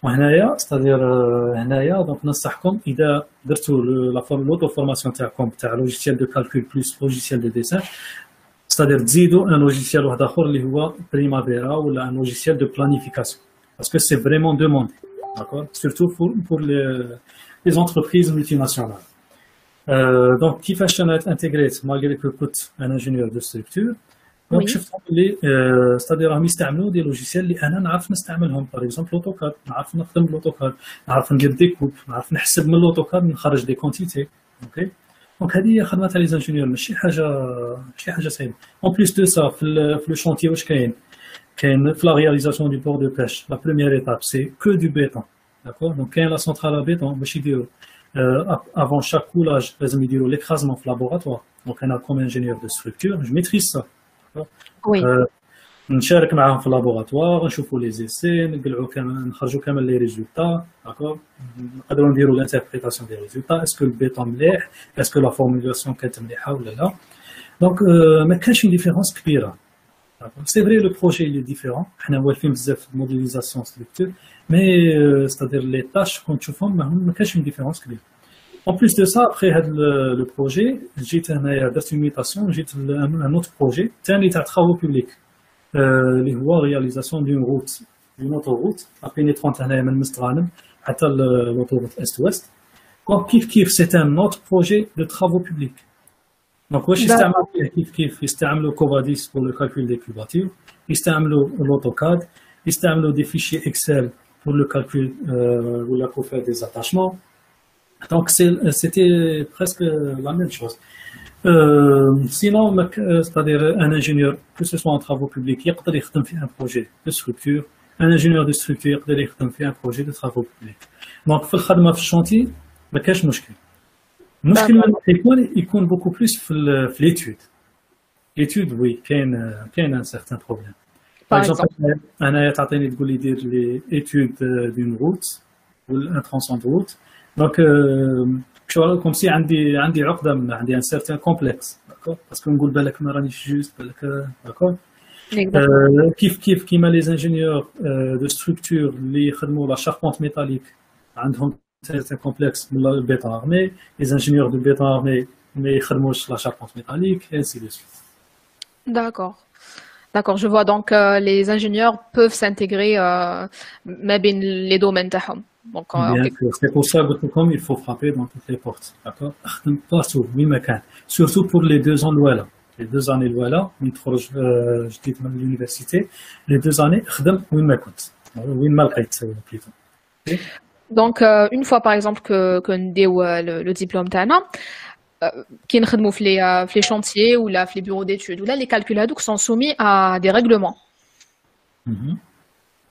وهنايا c'est-à-dire هنايا donc ننصحكم اذا درتوا l'auto formation تاعكم تاع logiciel de calcul plus logiciel de dessin c'est-à-dire تزيدوا un logiciel واحد اخر اللي هو Primavera ou un logiciel de planification parce que c'est vraiment demandé d'accord surtout pour les entreprises multinationales donc كيفاش انا انتجريت malgré que كنت un ingénieur de structure donc شفت اللي c'est-à-dire راهم يستعملوا دي لوجيسيال اللي انا نعرف نستعملهم باغ اكزومبل لوتوكاد نعرف نخدم بلوتوكاد نعرف ندير ديكوب نعرف نحسب من لوتوكاد نخرج دي كونتيتي اوكي دونك هذه هي خدمه تاع لي انجينيور ماشي حاجه صعيبه اون بليس دو سا في لو شونتيي واش كاين في لا رياليزاسيون دو بور دو بيش لا بروميير ايتاب سي كو دو بيتون داكور دونك كاين لا سونترال ا بيتون باش يديروا avant chaque coulage لازم يديروا l'écrasement في لابوغاتوار دونك انا كوم انجينيور دو ستركتور جو ميتريز سا Oui. نشارك معاهم في اللابوغاتوار نشوفوا لي زيسي نقلعوا كامل نخرجوا كامل لي ريزولتا داكور نقدروا نديروا لانتربريتاسيون دي ريزولتا اسكو البيتون مليح اسكو لا فورمولاسيون كانت مليحه ولا لا دونك ما كانش ديفيرونس كبيره سي فري لو بروجي اللي ديفيرون حنا والفين بزاف في الموديليزاسيون ستركتور مي ستادير لي تاش كون تشوفهم ما كانش ديفيرونس كبير En plus de ça, après le projet, j'ai درت une mutation, j'ai un autre projet, ثاني تاع travaux publics. اللي هو réalisation d'une autoroute à pénétrante هنايا من مستغانم حتى l'autoroute est-ouest. Donc كيف c'est un autre projet de travaux publics. Donc واش يستعملوا كيف يستعملوا Covadis pour le calcul des cubatures, يستعملوا l'AutoCAD, يستعملوا des fichiers Excel pour le calcul ou pour faire des attachements. Donc c'était presque la même chose. Sinon, c'est-à-dire un ingénieur, que ce soit en travaux publics, يقدر يخدم في un projet de structure, un ingénieur de structure يقدر يخدم في un projet de travaux publics. Donc في الخدمة في الشونتي ما كاش مشكل. المشكل يكون beaucoup plus في l'étude. L'étude, oui, كاين un certain problème. Par par exemple, exemple. أنا تعطيني تقول لي دير لي étude d'une route ولا un tronçon de route. Donc, comme si عندي عقدة من عندي un certain complexe, d'accord? Parce que نقول بالك ما رانيش juste بالك, d'accord? Exactement. كيف كيما les ingénieurs de structure اللي يخدموا la charpente métallique عندهم certain complexe من le béton armé, les ingénieurs de béton armé ما يخدموش la charpente métallique, et ainsi de suite. D'accord. D'accord, je vois. Donc, les ingénieurs peuvent s'intégrer ما بين les domaines تاعهم. Donc, Bien sûr, c'est pour ça que comme il faut frapper dans toutes les portes, d'accord? Partout, oui, mais quand. Surtout pour les 2 ans là. Les 2 années là, je dis de l'université, les 2 années, خدم وين ما كنت, وين ما لقيت plutôt. Ok. donc une fois par exemple que نديو le diplôme تاعنا, كي نخدموا في les chantiers ou là في les bureaux d'études ou là les calculs هذوك sont soumis à des règlements. Mhm.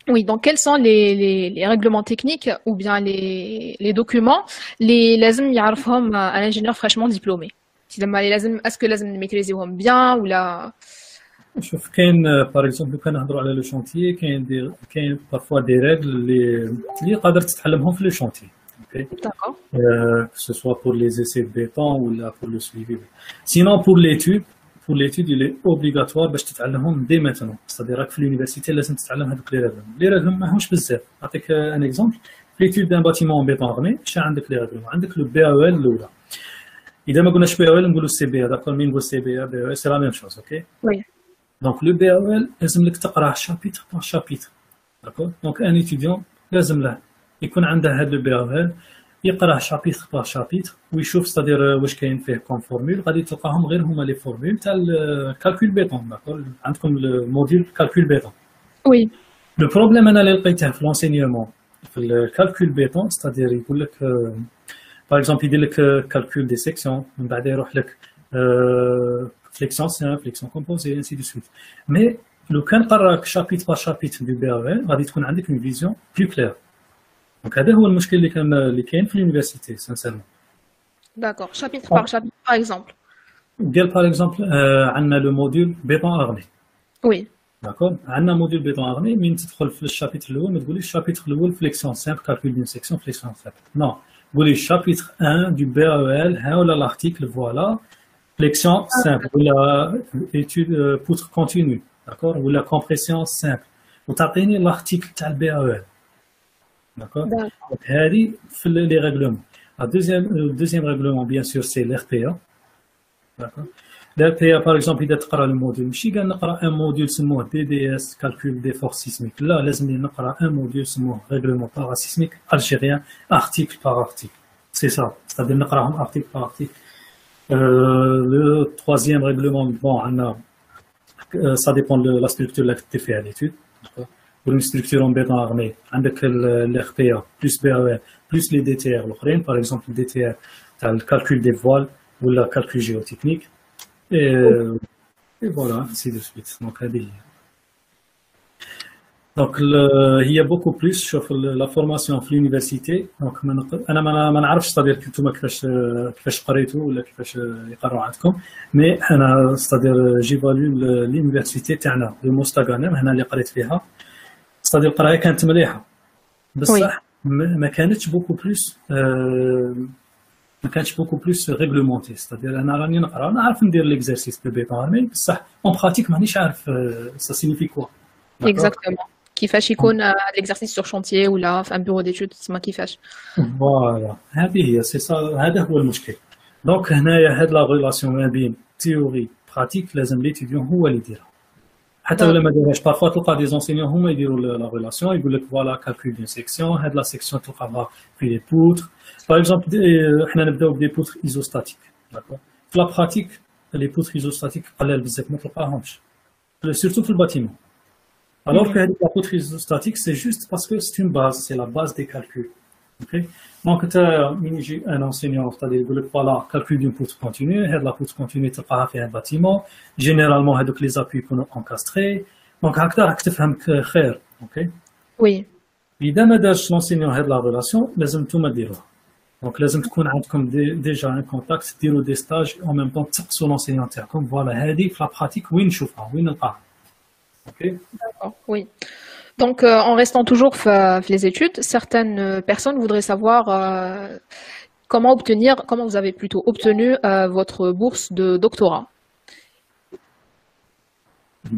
Oui, donc quels sont les règlements techniques ou bien les documents les لازم يعرفهم un ingénieur fraîchement diplômé. لما لازم est-ce que لازم نميتريزيوهم bien ou là. شوف كاين باغ اكزومبل لو كان نهضروا على لو شونتيي كاين بارفوا دي ريغل اللي قادر تتعلمهم في لو شونتيي. اوكي. D'accord. Que ce soit pour les essais de béton ou là pour le suivi. Sinon pour l'étude il est obligatoire باش تتعلمهم dès maintenant. C'est-à-dire راك في اليونيفرسيتي لازم تتعلم هذوك لي ريغل ماهمش بزاف. نعطيك ان اكزومبل في l'étude d'un bâtiment en béton armé شا عندك لي ريغل عندك لو بي او ال الاولى. اذا ما قلناش بي او ال نقولوا سي بي ا. داكور مين نقول سي بي ا بي او سي لا ميم شوز. اوكي. Oui. Donc le BAOL لازم لك تقراه chapitre par chapitre. D'accord. Donc un étudiant لازم له يكون عنده هذا le BAOL يقراه chapitre par chapitre ويشوف ستادير واش كاين فيه كوم فورمول. غادي تلقاهم غير هما لي فورمول تاع الكالكول بيتون. داكور. عندكم الموديل كالكول بيتون. Oui. لو بروبليم انا اللي لقيته في لونسينيومون في الكالكول بيتون ستادير يقول لك باغ اكزومبل يدير لك كالكول دي سيكسيون من بعد يروح لك flexion simple, flexion composée, ainsi de suite. Mais le كان قراك chapitre par chapitre du BAOL غادي تكون عندك une vision plus claire. Donc هذا هو المشكل اللي كاين في l'université sincèrement. D'accord. Chapitre par chapitre par exemple. ديال par exemple عندنا le module béton armé. Oui. D'accord. عندنا module béton armé من تدخل في الشابيتر الاول ما تقوليش الشابيتر الاول flexion simple calcul d'une section flexion simple. Non. قولي chapitre 1 du BAOL ها ولا l'article voilà. Flexion simple ou la étude poutre continue, d'accord, ou la compression simple. Vous tapez l'article de BAEL, d'accord. Donc, les règlements. Le deuxième règlement, bien sûr, c'est l'RPA, d'accord. L'RPA, par exemple, il y a le module. Si on a un module c'est DDS, calcul des forces sismiques. Là, on a un module c'est règlement parasismique algérien, article par article. C'est ça. C'est-à-dire on a article par article. Le troisième règlement, bon, ça dépend de la structure que tu fais à l'étude. Pour une structure en béton armé, avec l'RPA, plus BAEL, plus les DTR, par exemple le DTR, tu as le calcul des voiles ou le calcul géotechnique. Et voilà, ainsi de suite. Donc, il y a beaucoup plus sur la formation في l'université. Donc, أنا ما نعرفش c'est-à-dire كنتم كيفاش قريتوا ولا كيفاش يقروا عندكم. Mais أنا c'est-à-dire j'évalue l'université تاعنا بمستقبل هنا اللي قريت فيها. c'est-à-dire القراية كانت مليحة. بصح ما كانتش beaucoup plus ما كانتش beaucoup plus réglementée. c'est-à-dire أنا راني نقرا نعرف ندير l'exercice de béton armé بصح en pratique مانيش عارف ça signifie quoi. Exactement. كيفاش يكون l'exercice sur chantier ou là في un bureau d'études تسمى كيفاش. فوالا هذه هي سي سا هذا هو المشكل. دونك هنايا هاد لا ريلاسيون ما بين تيوري براتيك لازم ليتيديون هو اللي يديرها. حتى ولا ما دارهاش بارفوا تلقى دي زونسينيون هما يديروا لا ريلاسيون يقول لك فوالا كالكول دون سيكسيون هاد لا سيكسيون تلقاها في لي بوتر. باغ اكزومبل حنا نبداو بدي بوتر ايزوستاتيك. داكور. في لا براتيك لي بوتر ايزوستاتيك قلال بزاف ما تلقاهمش. سورتو في الباتيمون. Alors que la poutre isostatique, c'est juste parce que c'est une base, c'est la base des calculs. Okay? Donc, tu as un enseignant, c'est-à-dire voilà, calcul d'une poutre continue, la poutre continue, tu as fait un bâtiment, généralement, les appuis qu'on a encastrés. Donc, tu as fait ok? Oui. إذا ما دارش l'enseignant هاد la relation, لازم نتوما ديروها. Donc, لازم تكون عندكم déjà un contact, ديروا des stages, en même temps, تسقسوا l'enseignant تاعكم, voilà, هذه في la pratique, وين نشوفها, وين نلقاها. Ok. D'accord, oui. Donc, en restant toujours les études, certaines personnes voudraient savoir comment vous avez plutôt obtenu votre bourse de doctorat.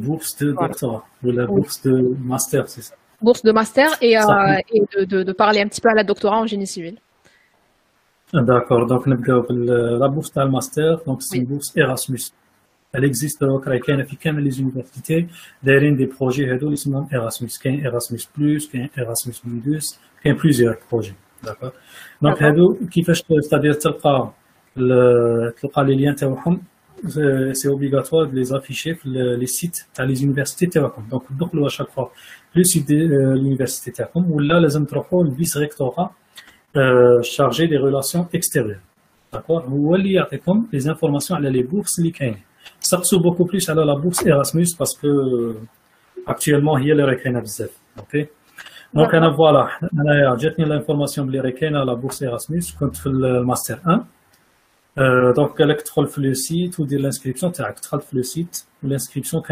Bourse de Voilà. doctorat ou la Oui. bourse de master, c'est ça. Bourse de master Ça, et de parler un petit peu à la doctorat en génie civil. d'accord. Donc, la bourse de master, donc c'est Oui, une bourse Erasmus. Elle existe كاينه في كامل les universités دايرين des projets هذو اسمهم Erasmus. كاين Erasmus plus, كاين Erasmus Mundus, كاين plusieurs projets. D'accord. Donc d'accord. هذو كيفاش c'est-à-dire تلقى les liens تاعهم c'est obligatoire de les afficher في les sites تاع les universités تاعكم. Donc تدخلوا à chaque fois le site de l'université تاعكم ولا لازم تروحوا للفيس ريكتورات chargé des relations extérieures. D'accord. هو اللي يعطيكم les informations على les bourses اللي كاينين. سقسوا beaucoup plus على la bourse Erasmus parce que actuellement هي اللي راكينه بزاف. اوكي. دونك انا فوالا انا جاتني الانفورماسيون بلي راكينه لا بورس Erasmus كنت في الماستر 1. دونك قالك تدخل في لو سيت ودير الانسكريبسيون تاعك. دخلت في لو سيت والانسكريبسيون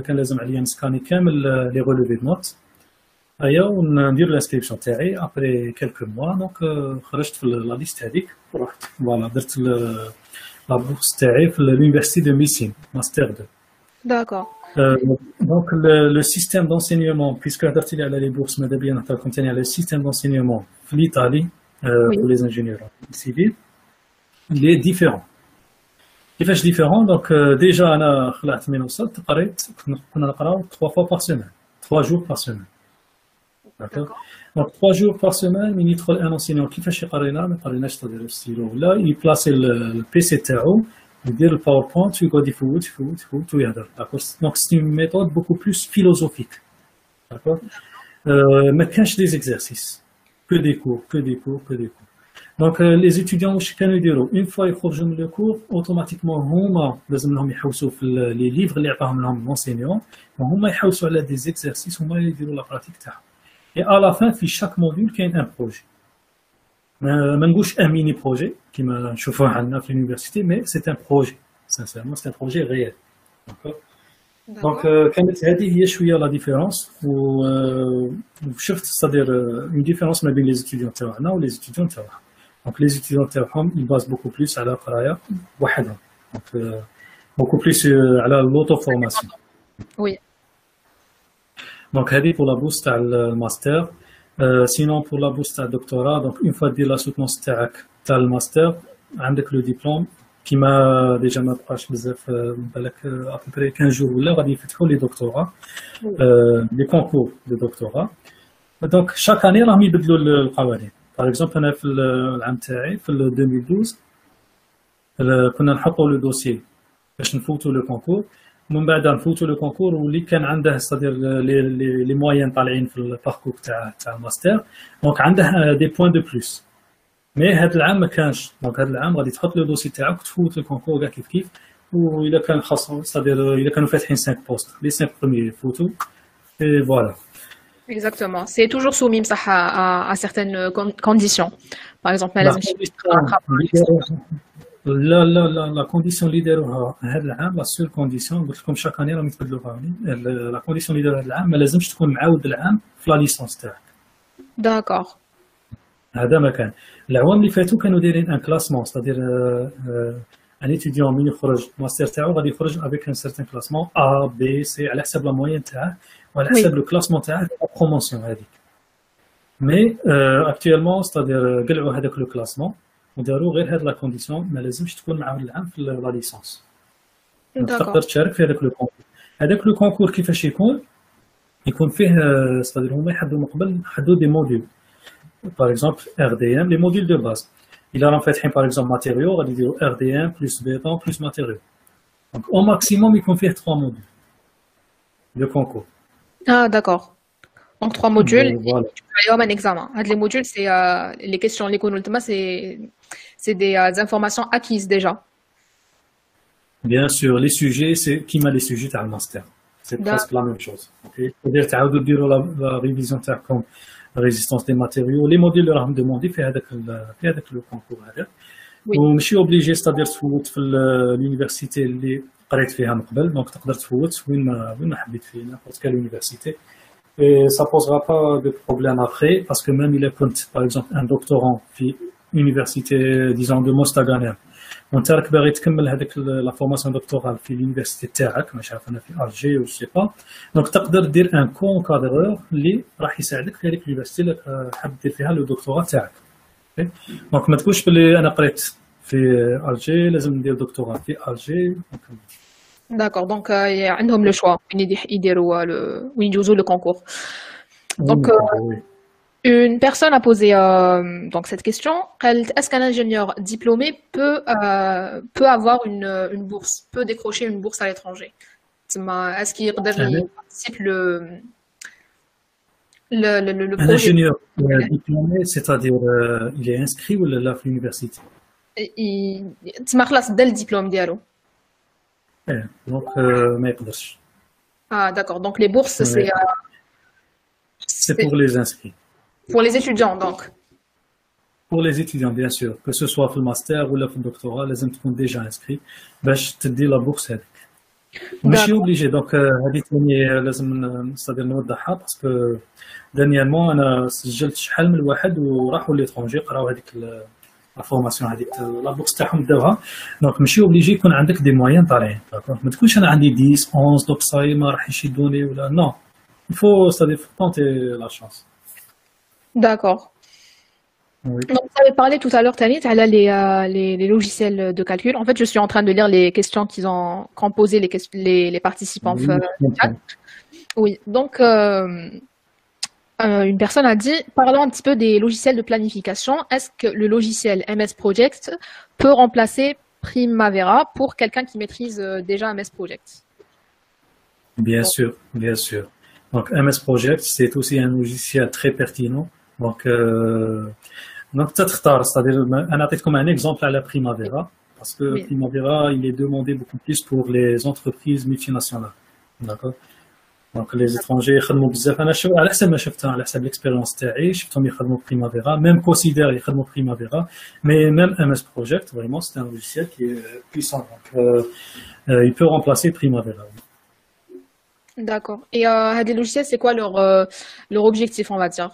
كان لازم عليا نسكاني كامل لي ريليفي دو نوت. ايا وندير الانسكريبسيون تاعي ابري كيلكو موا. دونك خرجت في لا ليست هذيك ورحت فوالا درت la bourse تاعي في l'université de Messine, master 2. D'accord. Donc le système d'enseignement, puisque هضرتي لي على les bourses ماذا بيا نهضر ثاني على le système d'enseignement في l'Italie Oui. pour les ingénieurs civils, il est différent. كيفاش différent؟ Donc déjà انا خلعت من وصلت قريت كنا نقراو 3 fois par semaine, 3 jours par semaine. D'accord. Donc 3 jours par semaine, من يدخل un enseignant كيفاش يقرينا ما يقريناش تدير الستيلو ولا يبلاصي البيسي تاعو يدير الباوربوينت ويقعد يفوت ويهضر. داكور. دونك سي اون ميثود بوكو بلوس فيلوزوفيك. داكور. ما كانش دي زيكزارسيس كو دي كور كو دي كور كو دي كور. دونك لي زيتيديون واش كانوا يديروا اون فوا يخرجوا من لو كور اوتوماتيكمون هما لازم لهم يحوسوا في لي ليفر اللي عطاهم لهم لونسينيون وهما يحوسوا على دي زيكزارسيس هما اللي يديروا لا براتيك تاعهم. Et à la fin, في chaque module كاين un projet. ما نقولش un mini projet كيما نشوفوه عندنا في l'université, mais c'est un projet. Sincèrement, c'est un projet réel. D'accord. Donc كانت هذه هي شويه la différence وشفت c'est-à-dire une différence ما بين les étudiants تاعنا و les étudiants تاعهم. Donc les étudiants تاعهم ils basent beaucoup plus على قرايه وحدهم. Donc beaucoup plus على l'auto formation. Oui. Donc, pour la bourse تاع الماستر. Sinon, pour la bourse تاع الدكتوراه, donc une fois دير la soutenance تاع الماستر, عندك le diplôme qui m'a déjà ما بقاش بزاف بالك à peu près 15 jours ولا غادي يفتحوا لي دكتوراه, les concours de doctorat. Donc chaque année راهم يبدلوا القوانين. Par exemple, انا في العام تاعي في 2012 كنا نحطوا لو دوسي باش نفوتوا لو كونكور. من بعد نفوتوا لو كونكور واللي كان عنده صدير لي موين طالعين في الباركور تاع الماستر دونك عنده دي بوين دو بلوس. مي هذا العام ما كانش. دونك هذا العام غادي تحط لو دوسي تاعك تفوت الكونكور كاع كيف واذا كان خاص صدير اذا كانوا فاتحين 5 بوست لي 5 بروميير يفوتوا اي فوالا. Exactement. C'est toujours soumis ça à certaines conditions. Par exemple, la condition اللي داروها هذا العام لا سول كونديسيون قلت لكم شاك اني راهم يتبدلوا لا كونديسيون اللي داروها هذا العام ما لازمش تكون معاود العام في لا ليسونس تاعك. D'accord. هذا ما كان. العوام اللي فاتوا كانوا دايرين ان كلاسمون ستادير ان ايتيديون من يخرج الماستر تاعو غادي يخرج افيك ان سيرتان كلاسمون ا بي سي على حسب لا موين تاعه وعلى حسب لو كلاسمون تاعه لا بروموسيون هذيك. مي اكطوالمون ستادير قلعوا هذاك لو كلاسمون وداروا غير هاد لا كونديسيون ما لازمش تكون معاود العام في لا ليسونس. تقدر تشارك في هذاك لو كونكور. هذاك لو كونكور كيفاش يكون فيه ستادير هما يحدوا من قبل حدوا دي موديل. Par exemple, RDM, les modules de base. Il a fait, par exemple, matériaux, on va dire RDM plus béton plus matériaux. Donc, au maximum, il peut faire 3 modules de concours. Ah, d'accord. Donc, 3 modules. Voilà. Tu peux aller un examen. Les modules, c'est les questions, les conultema, c'est des informations acquises déjà. Bien sûr, les sujets, c'est qui m'a les sujets à le master. C'est presque la même chose. Okay? C'est-à-dire, tu as de dire la révision comme résistance des matériaux, les modules leur ont demandé faire avec le concours هذا. ومشي obligé c'est-à-dire تفوت في l'université اللي قريت فيها من قبل دونك تقدر تفوت وين ما حبيت في n'importe quelle université et ça posera pas de problème après parce que même il كنت par exemple un doctorant في université disons de Mostaganem وانت راك باغي تكمل هذيك لا فورماسيون دكتورال في اليونيفرسيتي تاعك مش عارف انا في الجي و سي با دونك تقدر دير ان كونكادرور اللي راح يساعدك في هذيك اليونيفرسيتي اللي حاب دير فيها لو دكتوراه تاعك دونك ما تقولش بلي انا قريت في الجي لازم ندير دكتوراه في الجي. D'accord, donc عندهم le choix يديروا وين يجوزوا le concours. Donc une personne a posé donc cette question. Est-ce qu'un ingénieur diplômé peut avoir une bourse, peut décrocher une bourse à l'étranger? Est-ce qu'il participe le Un projet? ingénieur diplômé, c'est-à-dire il est inscrit ou là à l'université? تما خلاص دار الدبلوم ديالو. Donc ما يقدرش. Ah d'accord, donc les bourses c'est pour les inscrits. Pour les étudiants donc. Pour les étudiants bien sûr, que ce soit في الماستر ولا في الدكتوراه لازم تكون déjà inscrit باش تدي لا بورس هذيك. ماشي اوبليجي دونك هذه ثاني لازم نستدير نوضحها باسكو دانيالمون انا سجلت شحال من واحد وراحوا ليترونجي قراو هذيك لا فورماسيون هذيك لا بورس تاعهم داوها دونك ماشي اوبليجي يكون عندك دي مويان طالعين داكور ما تكونش انا عندي 10 11 دوك صاي ما راح يشدوني ولا نو il faut tenter la chance. D'accord. Oui. Donc, vous avez parlé tout à l'heure, Tanit, les logiciels de calcul. En fait, je suis en train de lire les questions qu'ont posées les participants. Oui, donc une personne a dit, parlons un petit peu des logiciels de planification. Est-ce que le logiciel MS Project peut remplacer Primavera pour quelqu'un qui maîtrise déjà MS Project? Bien sûr, bien sûr. Donc MS Project, c'est aussi un logiciel très pertinent. Donc peut-être c'est-à-dire on a peut-être comme un exemple à la Primavera parce que oui. Primavera il est demandé beaucoup plus pour les entreprises multinationales. D'accord. Donc les étrangers يخدموا بزاف انا على حسب ما شفتها على حسب l'expérience تاعي شفتهم يخدموا Primavera même considère يخدموا Primavera mais même MS Project vraiment c'est un logiciel qui est puissant donc il peut remplacer Primavera. D'accord. Et des logiciels, c'est quoi leur objectif, on va dire?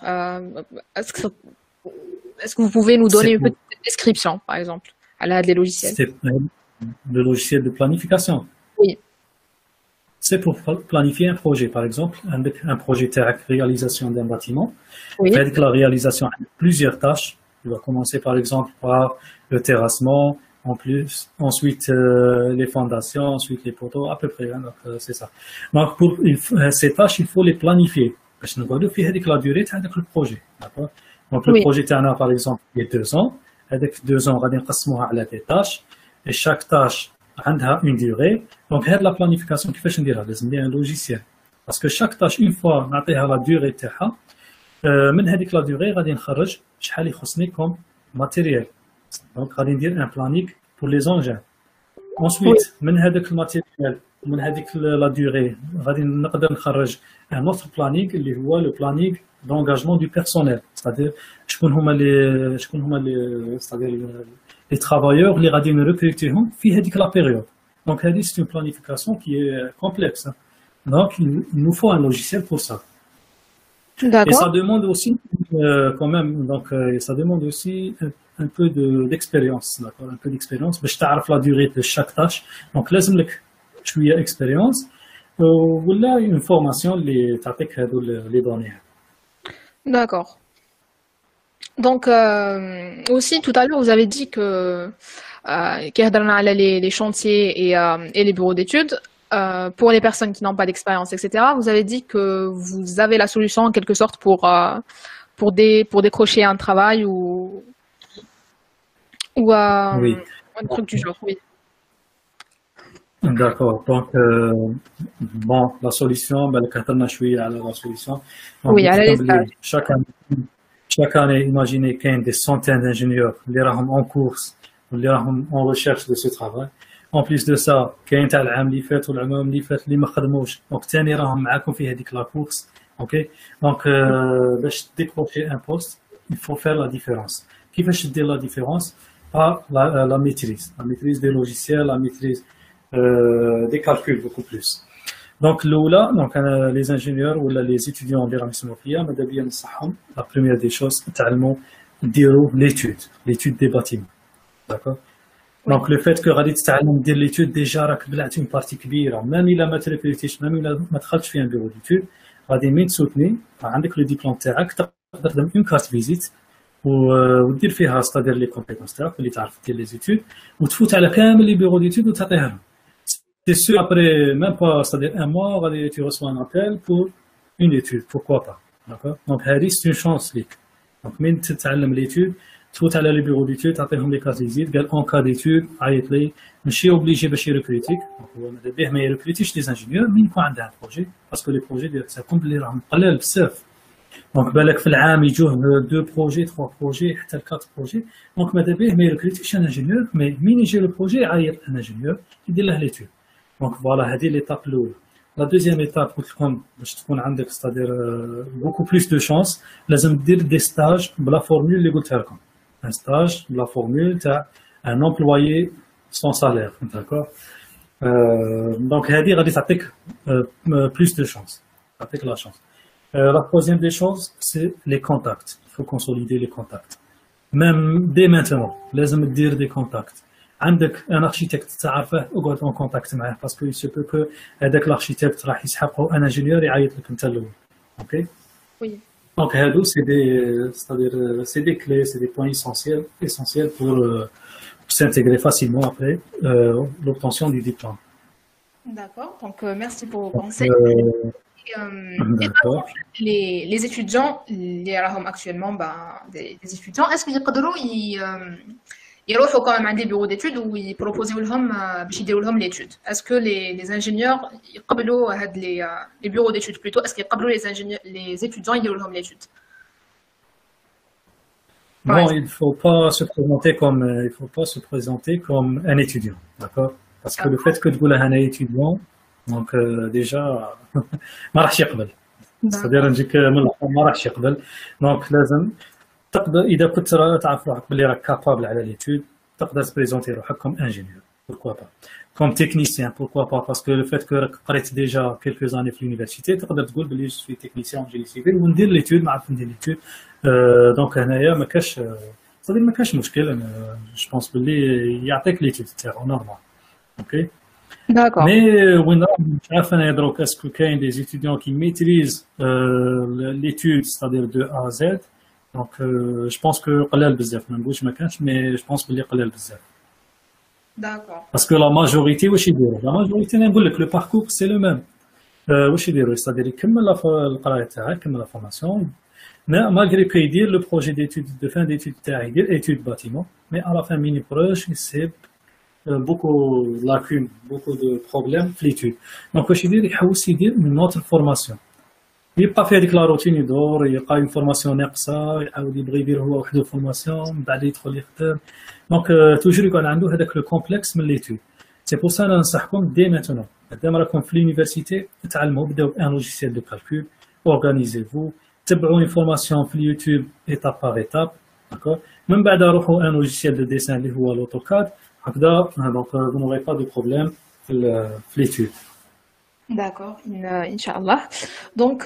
Est-ce que vous pouvez nous donner une petite description, par exemple, à la des logiciels? C'est le logiciel de planification. Oui. C'est pour planifier un projet, par exemple, un projet de réalisation d'un bâtiment. Oui. Avec la réalisation de plusieurs tâches. Il va commencer, par exemple, par le terrassement, ensuite les fondations, ensuite les poteaux, à peu près. Hein, donc c'est ça. Donc pour ces tâches, il faut les planifier. Parce que nous avons fait la durée de le projet. D'accord. Donc le projet تاعنا par exemple il y a 2 ans. Avec 2 ans, on va نقسموها على des tâches et chaque tâche عندها une durée. Donc هاد la planification كيفاش نديرها لازم ندير un logiciel. Parce que chaque tâche une fois نعطيها la durée تاعها من هذيك la durée غادي نخرج شحال يخصني comme matériel. Donc غادي ندير un planning pour les engins. Ensuite من هذاك الماتيريال ومن هذيك la durée غادي نقدر نخرج un autre planning اللي هو le planning d'engagement du personnel. C'est-à-dire شكون هما les c'est-à-dire les travailleurs اللي غادي نركروتيهم في هذيك la période. Donc هذه c'est une planification qui est complexe. Donc il nous faut un logiciel pour ça. Et ça demande aussi quand même donc ça demande aussi un peu d'expérience, d'accord, un peu d'expérience باش تعرف la durée de chaque tâche. Donc لازم لك شويه expérience ولا une formation اللي تعطيك هذو les données. D'accord. Donc aussi tout à l'heure vous avez dit que كيهضرنا على les chantiers et les bureaux d'études. Pour les personnes qui n'ont pas d'expérience, etc., vous avez dit que vous avez la solution en quelque sorte pour décrocher un travail ou oui. un truc du genre. Oui. D'accord. Donc bon, la solution, la solution. Donc, oui, à la chaque année, imaginez qu'il y a des centaines d'ingénieurs qui sont en course, qui sont en recherche de ce travail. En plus de ça, كاين تاع العام اللي فات والعام اللي فات اللي ما خدموش دونك ثاني راهم معاكم في هذيك لا كورس اوكي دونك باش ديكروشي ان بوست il faut faire la différence. كيفاش دير la différence par la maîtrise des logiciels, la maîtrise des calculs beaucoup plus. Donc là, donc les ingénieurs ou les étudiants de la première des choses, l'étude des bâtiments. D'accord. Donc le fait que غادي تتعلم دير l'étude déjà راك بلعتي une partie كبيره même الا ما تريبيتيش même الا ما دخلتش في un bureau d'études غادي من تسوتني عندك لو ديبلوم تاعك تقدر تدير اون كارت فيزيت ودير فيها ستادير لي كومبيتونس تاعك اللي تعرف دير لي زيتود وتفوت على كامل لي بيرو ديتود وتعطيها لهم. C'est sûr, après, même pas, c'est-à-dire un mois, tu reçois un appel pour une étude, pourquoi pas. D'accord. Donc, c'est une chance. Donc, même si tu as l'étude, tu vas aller au bureau d'études, tu as des cas de visite, en cas d'étude, je suis obligé de faire recruter. Donc, mais recruter des ingénieurs, mais il faut un projet, parce que les projets, ça compte les rames. Donc, في العام يجوه 2 projets, 3 projets, حتى 4 projets. Donc, mais recruter un ingénieur, mais مين يجي le projet, يعيط un ingénieur, يدير له l'étude. Donc voilà, هذه l'étape الأولى. La deuxième étape باش تكون عندك c'est-à-dire beaucoup plus de chance لازم دير des stages بلا formule اللي قلتها لكم. Un stage بلا formule تاع un employé sans salaire, d'accord. Donc هذه غادي تعطيك plus de chance. تعطيك la chance. La troisième des choses, c'est les contacts. Il faut consolider les contacts. Même dès maintenant, لازم تدير des contacts. عندك un architecte تعرفه اقعد en contact معاه parce que il se peut que هذاك l'architecte راح يسحقه un ingénieur يعيط لك انت الاول. OK. Oui. Donc هادو c'est des clés, c'est des points essentiels pour s'intégrer facilement après l'obtention du diplôme. D'accord. Donc merci pour vos conseils. Les étudiants اللي راهم actuellement des étudiants est-ce qu'ils يقدروا يروحوا quand même عند des bureaux d'études ويبروبوزيو لهم باش يديروا لهم l'étude. Est-ce que les ingénieurs يقبلوا هاد les bureaux d'études plutôt est-ce qu'ils يقبلوا les étudiants يديروا لهم l'étude? Non, il faut pas se présenter comme un étudiant, d'accord? Parce que le fait que تقول انا étudiant donc déjà ما راحش يقبل. c'est-à-dire نجيك من الأخر ما راحش يقبل. donc لازم تقدر اذا كنت تعرف روحك بلي راك كابابل على ليتود تقدر تبريزونتي روحك كوم انجينيور pourquoi pas comme technicien pourquoi pas parce que le fait que راك قريت déjà quelques années في l'université تقدر تقول بلي جو سوي تكنيسيان جيني سيفيل وندير ليتود نعرف ندير ليتود. دونك هنايا ما كاش مشكل. جو بونس بلي يعطيك ليتود تاعو نورمال. اوكي. D'accord. Mais وين مش عارف انا دروك اسكو كاين دي étudiants qui maîtrisent l'étude c'est-à-dire de A à Z. Donc, je pense que قلال بزاف ما نقولش ما كانش mais je pense بلي قلال بزاف. D'accord. Parce que la majorité واش يديروا؟ la majorité نقول لك le parcours c'est le même. واش يديروا؟ c'est-à-dire يكمل القرايه تاعه يكمل la formation mais malgré que يدير le projet d'études de fin d'études تاعه يدير études bâtiment mais à la fin من يخرج يصيب beaucoup de lacunes, beaucoup de problèmes في l'étude. Donc واش يدير؟ يحوس يدير une autre formation. يبقى في هذيك لا روتين يدور يلقى اون فورماسيون ناقصه يعاود يبغي يدير هو وحده فورماسيون من بعد يدخل يخدم. دونك توجور يكون عنده هذاك لو كومبلكس من ليتود. سي بور سا انا ننصحكم دي ماتونون مادام راكم في لونيفرسيتي تعلموا بداو بان لوجيسيال دو كالكول اورغانيزي فو تبعوا اون فورماسيون في اليوتيوب ايتاب باغ ايتاب داكور من بعد روحوا ان لوجيسيال دو ديسان اللي هو لوتوكاد هكذا دونك فو نوغي با دو بروبليم في ليتود. D'accord, Inch'Allah. Donc,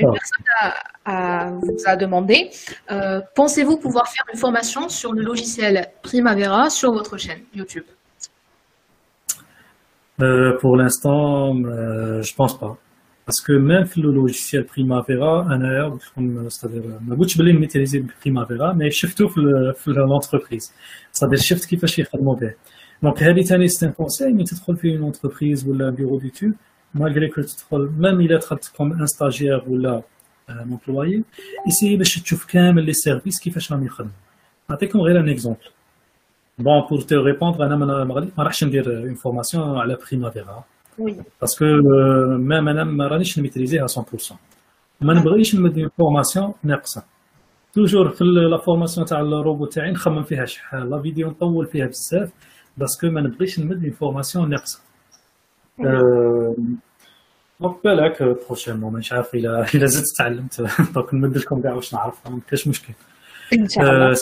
une personne vous a demandé, pensez-vous pouvoir faire une formation sur le logiciel Primavera sur votre chaîne YouTube? Pour l'instant, je pense pas. Parce que même le logiciel Primavera, c'est-à-dire, ما قلتش بلي نميتريزي Primavera, mais شفتو في l'entreprise. c'est-à-dire شفت كيفاش يخدموا به. Donc هذه ثاني c'est un conseil mais تدخل في une entreprise ولا bureau d'études malgré que même il est comme un stagiaire ou là un employé essayer باش تشوف كامل les services كيفاش راهم يخدموا. نعطيكم غير un exemple. Bon pour te répondre انا ما راحش ندير une formation على Primavera. Oui. Parce que même انا ما رانيش نميتريزيها 100%. ما نبغيش نمد une formation ناقصه. toujours في la formation تاع الروبو تاعي نخمم فيها شحال لا فيديو نطول فيها بزاف باسكو ما نبغيش نمد une formation ناقصه. دونك بالك بروشينمون مانيش عارف الا زدت تعلمت دونك نمد لكم كاع واش نعرف ما كاش مشكل. ان شاء الله.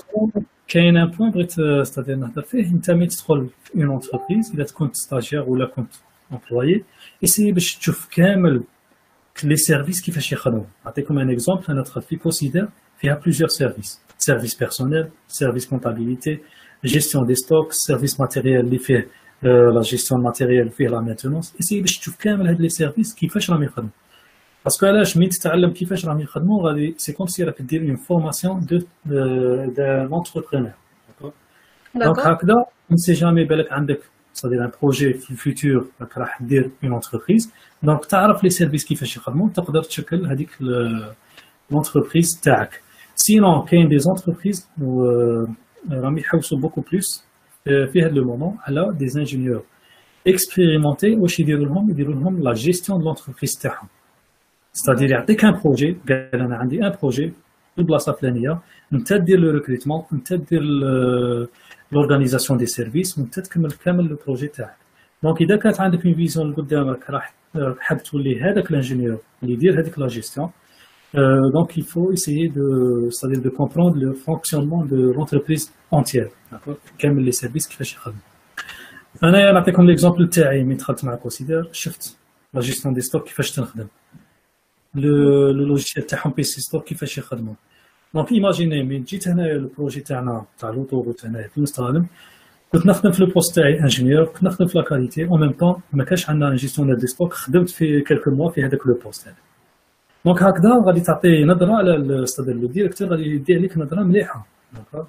كاين ان بوين بغيت ستادير نهضر فيه. انت ملي تدخل في اون انتربريز الا كنت ستاجير ولا كنت امبلويي اسيي باش تشوف كامل لي سيرفيس كيفاش يخدموا. نعطيكم ان اكزومبل. انا دخلت في كونسيدير فيها بليزيور سيرفيس. سيرفيس بيرسونيل، سيرفيس كونتابيليتي، جيستيون دي ستوك، سيرفيس ماتيريال اللي فيه لا جيستيون ماتيريال فيه لا مينتونونس. اسيي باش تشوف كامل هاد لي سيرفيس كيفاش راهم يخدموا. باسكو علاش ملي تتعلم كيفاش راهم يخدموا غادي سي كوم سي راك دير اون فورماسيون دو دان اونتربرونور. دونك هكذا ما سي جامي بالك عندك c'est-à-dire un projet في الفيتور راك راح دير اون انتربريز. دونك تعرف لي سيرفيس كيفاش يخدموا تقدر تشكل هذيك الانتربريز تاعك. سينون كاين دي زونتربريز راهم يحوسوا بوكو بلوس في هذا لو مومون على دي انجينيور اكسبيريمونتي. واش يديروا لهم لا جيستيون دو لونتربريز تاعهم. c'est-à-dire يعطيك ان بروجي قال انا عندي ان بروجي في البلاصه الفلانيه انت دير لو ريكروتمون انت دير لورغانيزاسيون دي سيرفيس وانت تكمل كامل لو بروجي تاعك. دونك اذا كانت عندك اون فيزيون لقدامك راح حاب تولي هذاك الانجينيور اللي يدير هذيك لا جيستيون. دونك il faut essayer de c'est-à-dire de comprendre le fonctionnement de l'entreprise entière. d'accord كامل لي سيرفيس كيفاش يخدموا. انا نعطيكم ليكزامبل تاعي ملي دخلت مع كونسيدير شفت لا جيستيون دي ستوك كيفاش تنخدم. لو لوجيسيال تاعهم بي سي ستور كيفاش يخدموا. دونك ايماجيني ملي جيت هنايا البروجي تاعنا تاع لوطوروت هنايا في مستغانم كنت نخدم في البوست تاعي انجينيور كنت نخدم في لا كاليتي او ميم طون ما كانش عندنا جيستيونير دي ستوك خدمت في كلكو موا في هذاك لو بوست هذا. دونك هكذا غادي تعطي نظره على ستادير لو ديريكتور غادي يدي عليك نظره مليحه.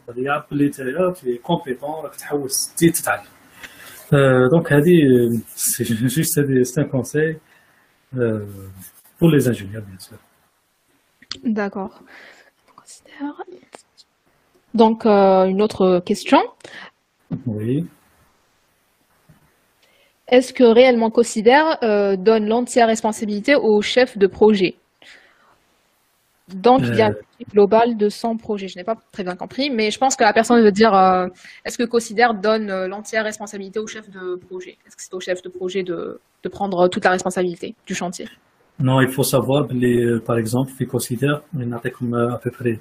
غادي يعرف بلي نتايا في كومبيتون راك تحوس تزيد تتعلم. دونك هذه سي جوست هذه سي ان كونساي pour les ingénieurs, bien sûr. D'accord. Donc, une autre question. Oui. Est-ce que réellement Consider donne l'entière responsabilité au chef de projet? Donc, il y a une équipe globale de 100 projets. Je n'ai pas très bien compris, mais je pense que la personne veut dire est-ce que Consider donne l'entière responsabilité au chef de projet? Est-ce que c'est au chef de projet de prendre toute la responsabilité du chantier? Non, il faut savoir que, par exemple, في Consider, نعطيكم à peu près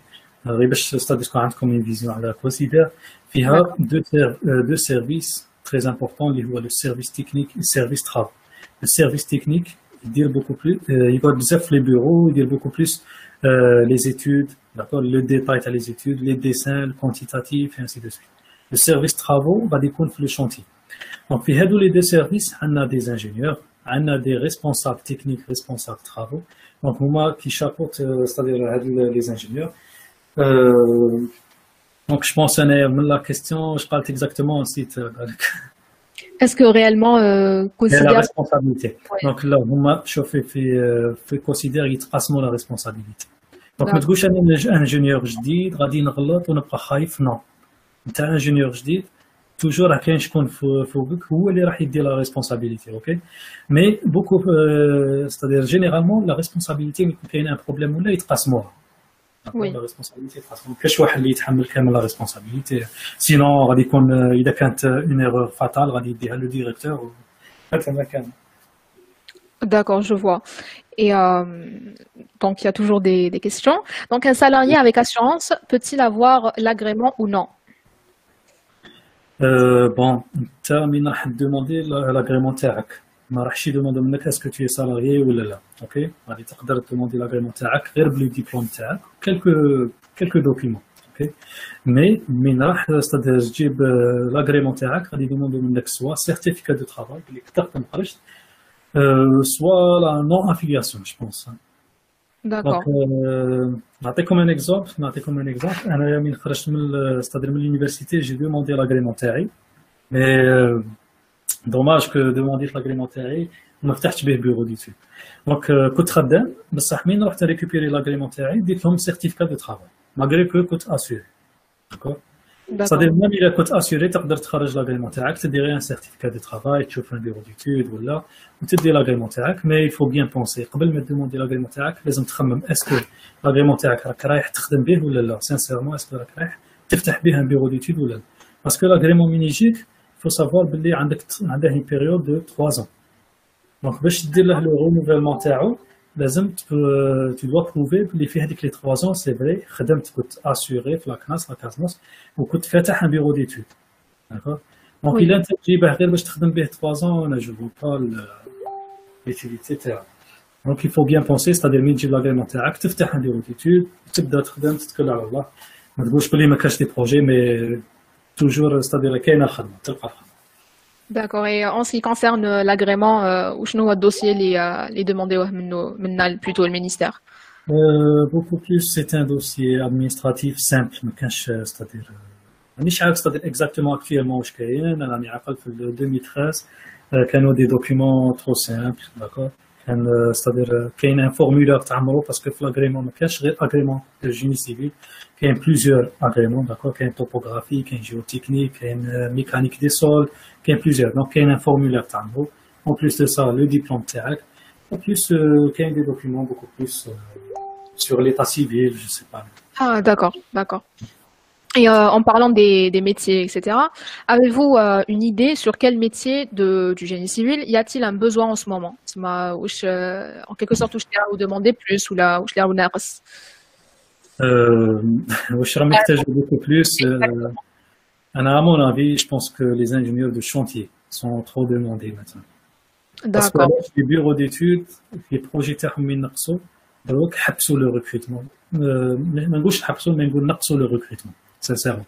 غير باش تستدركوا عندكم une vision على Consider. فيها deux services très importants اللي هو le service technique et le service travaux. Le service technique يدير beaucoup plus يقعد بزاف في les bureaux, يدير beaucoup plus les études, d'accord, le détail تاع les études, les dessins, le quantitatif et ainsi de suite. Le service travaux غادي يكون في le chantier. Donc في هادو les deux services عندنا des ingénieurs عندنا des responsables techniques, responsables travaux. Donc moi qui chapeaute, c'est-à-dire les ingénieurs. Donc je pense que la question, je parle exactement aussi. Est-ce que réellement considère la responsabilité. Ouais. Donc là, moi je fais considérer يتقاسموا la responsabilité. Donc ما تقولش انا انجينيور جديد غادي نغلط ونبقى خايف. نو انت انجينيور جديد toujours راه كاين شكون فوقك هو اللي راح يدي لا ريسبونسابيلتي. اوكي مي بوكو ستادير جينيرالمون لا ريسبونسابيلتي ملي يكون كاين ان بروبليم ولا يتقاسموها. لا ريسبونسابيلتي يتقاسموا كاش واحد اللي يتحمل كامل لا ريسبونسابيلتي سينون غادي يكون اذا كانت اون ايرور فاتال غادي يديها لو ديريكتور هكذا كان. D'accord, je vois. Et donc il y a toujours des questions. Donc un salarié avec assurance peut-il avoir l'agrément ou non? بون انت مين راح تدوموندي لاغريمون تاعك ما راحش يدوموندو منك اسكو تي سالاريي ولا لا. اوكي غادي تقدر تدوموندي لاغريمون تاعك غير بلي ديبلوم تاعك كلكو دوكيمون. اوكي مي مين راح تجيب لاغريمون تاعك غادي يدوموندو منك سوا سيرتيفيكا دو ترافاي اللي كتر خرجت سوا لا نون افيلياسيون جو بونس. D'accord. نعطيكم ان اكزومبل انا من خرجت من ستادير من لونيفرسيتي جي دوموندي لاغريمون تاعي مي دوماج كو دومونديت لاغريمون تاعي ما فتحتش به بيرو ديتود. دونك كنت خدام بصح مين رحت ريكوبيري لاغريمون تاعي ديت لهم سيرتيفيكا دو ترافاي ماغري كو كنت اسيوري. داكور صدير ميم الا كنت اسيوري تقدر تخرج لاغريمون تاعك تدي غير ان سيرتيفيكا دو ترافاي تشوف ان بيرو ديتود ولا وتدي لاغريمون تاعك. مي يفو بيان بونسي قبل ما دوموندي لاغريمون تاعك لازم تخمم اسكو لاغريمون تاعك راك رايح تخدم به ولا لا. سانسيرمون اسكو راك رايح تفتح به ان بيرو ديتود ولا لا. باسكو لاغريمون مين يجيك فو سافوار بلي عنده اون بيريود دو 3 ans. دونك باش دير له لو رونوفيلمون تاعو لازم tu dois prouver اللي في هذيك لي 3 ans سي فري خدمت كنت اسيوري في لاكناس وكنت فاتح ان بيرو ديتود داكور دونك Oui, الا انت تجيبه غير باش تخدم به 3 ans انا جو با l'utilité تاعو دونك il faut bien penser c'est-à-dire مين تجيب لاغريمون تاعك تفتح ان بيرو ديتود تبدا تخدم تتكل على الله ما تقولش بلي ما كاش دي بروجي مي توجور c'est-à-dire كاينه الخدمه تلقى الخدمه. d'accord. Et en ce qui concerne l'agrément, où je nous dossier les demander plutôt le ministère. Beaucoup plus c'est un dossier administratif simple ما كانش c'est-à-dire مانيش عارف c'est-à-dire exactement actuellement واش كاين انا راني عاقل في 2013 كانوا دي دوكيومون ترو سامبل داكور كان c'est-à-dire كاين ان فورمولير تعمرو باسكو في لاغريمون ما كانش غير اغريمون دو جيني سيفيل كاين بليزيور اغريمون داكور كاين توبوغرافي كاين جيوتكنيك كاين ميكانيك دي سول كاين بليزيور دونك كاين ان فورمولير تعمرو en plus de ça le diplôme تاعك en plus كاين des documents beaucoup plus sur l'état civil je sais pas. Ah, d'accord, d'accord. Et en parlant des métiers, etc., avez-vous une idée sur quel métier du génie civil y a-t-il un besoin en ce moment? En quelque sorte, où je l'ai vous demander plus ou là où je l'ai vous ناقص. واش راه محتاج beaucoup plus انا à mon avis je pense que les ingénieurs de chantier sont trop demandés maintenant. Parce que D'accord. les bureaux d'études les projets تاعهم من نقصوا دروك حبسوا le recrutement ما نقولش حبسوا mais نقول نقصوا le recrutement sincèrement.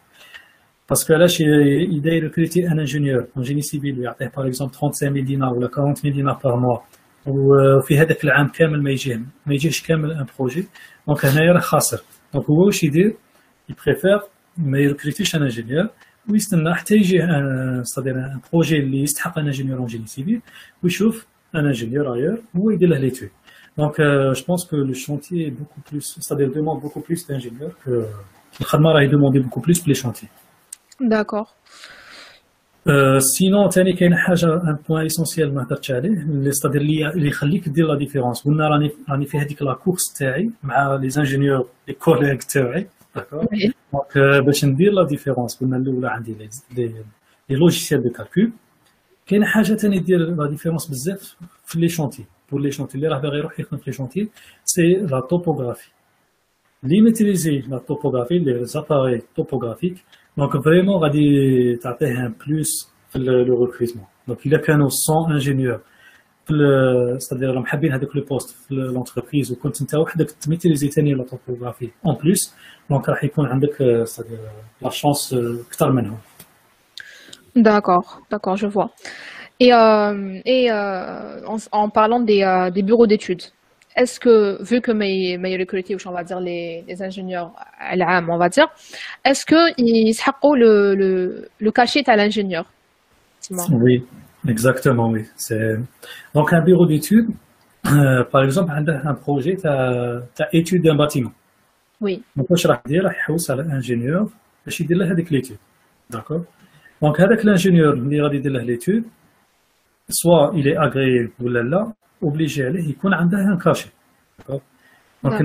Parce que علاش إذا يركروتي ان انجينيور en génie civil ويعطيه par exemple 35,000 دينار ولا 40,000 دينار par mois وفي هذاك العام كامل ما يجيش كامل ان بروجي دونك هنايا راه خاسر. دونك هو واش يدير يبريفير ما يركروتيش ان انجينيور ويستنى حتى يجي ستادير ان بروجي اللي يستحق ان انجينيور en génie civil ويشوف un ingénieur ailleurs هو يدير له l'étude. Donc je pense que le chantier est beaucoup plus c'est-à-dire demande beaucoup plus d'ingénieurs que الخدمه راهي demandé beaucoup plus que les chantiers. D'accord. سينون ثاني كاين حاجه ان بوين اسونسيال ما هضرتش عليه ستادير اللي يخليك دير لا ديفيرونس. قلنا راني في هذيك لا كورس تاعي مع لي انجينيور لي كوليغ تاعي داكور دونك باش ندير لا ديفيرونس قلنا الاولى عندي لي لوجيسيال دو كالكول. كاين حاجه ثاني دير لا ديفيرونس بزاف في لي شونتي بور لي شونتي اللي راه باغي يروح يخدم في لي شونتي سي لا توبوغرافي اللي ميتريزي لا توبوغرافي لي زاباري توبوغرافيك دونك فريمون غادي تعطيه ان بلوس في لو ريكروتمون. دونك الا كانوا 100 انجينيور في ستادير راهم حابين هذاك لو بوست في لونتربريز وكنت انت وحدك تميتريزي ثاني لا توبوغرافي اون بلوس دونك راح يكون عندك ستادير لا شانس اكثر منهم. D'accord, d'accord, je vois. En parlant des bureaux d'études, est-ce que, vu que mes recrutés, on va dire les ingénieurs à l'âme, on va dire, est-ce qu'ils s'hackent le cachet à l'ingénieur? Dis-moi. Oui, exactement, oui. Donc un bureau d'études, par exemple, un projet, tu as étude d'un bâtiment. Oui, Donc, واش راح يدير راح يحوس على انجينيور باش يدير له هذيك ليتود داكور. دونك هذاك الانجينيور اللي غادي يدير له ليتود سوا il est agréé ولا لا اوبليجي عليه يكون عنده ان كاشي داكور. دونك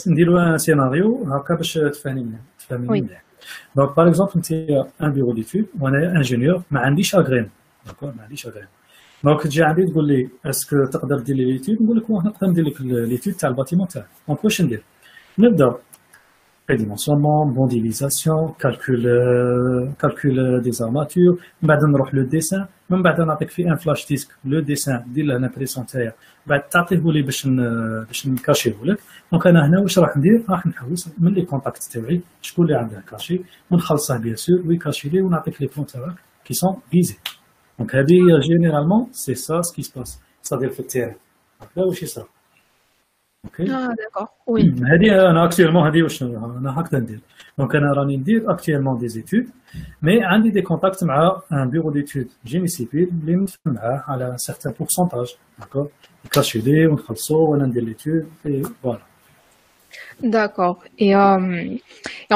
نديرو ان سيناريو هكا باش تفهميني oui, مليح. دونك باغ اكزومبل انت ان بيرو ديتود وانا انجينيور ما عنديش اغريم داكور ما عنديش اغريم دونك تجي عندي تقول لي اسكو تقدر دير لي ليتود نقول لك واه نقدر ندير لك ليتود تاع الباتيمون تاعك. دونك واش ندير نبدا prédimensionnement, modélisation, calcul des armatures, بعد نروح لو ديسان من بعد نعطيك في ان فلاش ديسك لو ديسان دير له لامبريسيون تاعي بعد تعطيه لي باش نكاشيه لك. دونك انا هنا واش راح ندير راح نحوس من لي كونتاكت تاعي شكون اللي عنده كاشي ونخلصه بيان سور ويكاشي لي ونعطيك لي بلون تاعك كي سون فيزي. دونك هذه جينيرالمون سي سا سكي سباس صادير في التيران هكذا واش يصرا. اوكي ah, d'accord, oui, هذه انا اكتيلمون هذه واش انا هكذا ندير. دونك انا راني ندير اكتيلمون دي زيتود مي عندي دي كونتاكت مع ان بيرو ديتود جيني سيفيل اللي نتفق معاه على سيغتان بورسونتاج داكور يكاشي لي ونخلصو وانا ندير ليتود اي فوالا. d'accord. Et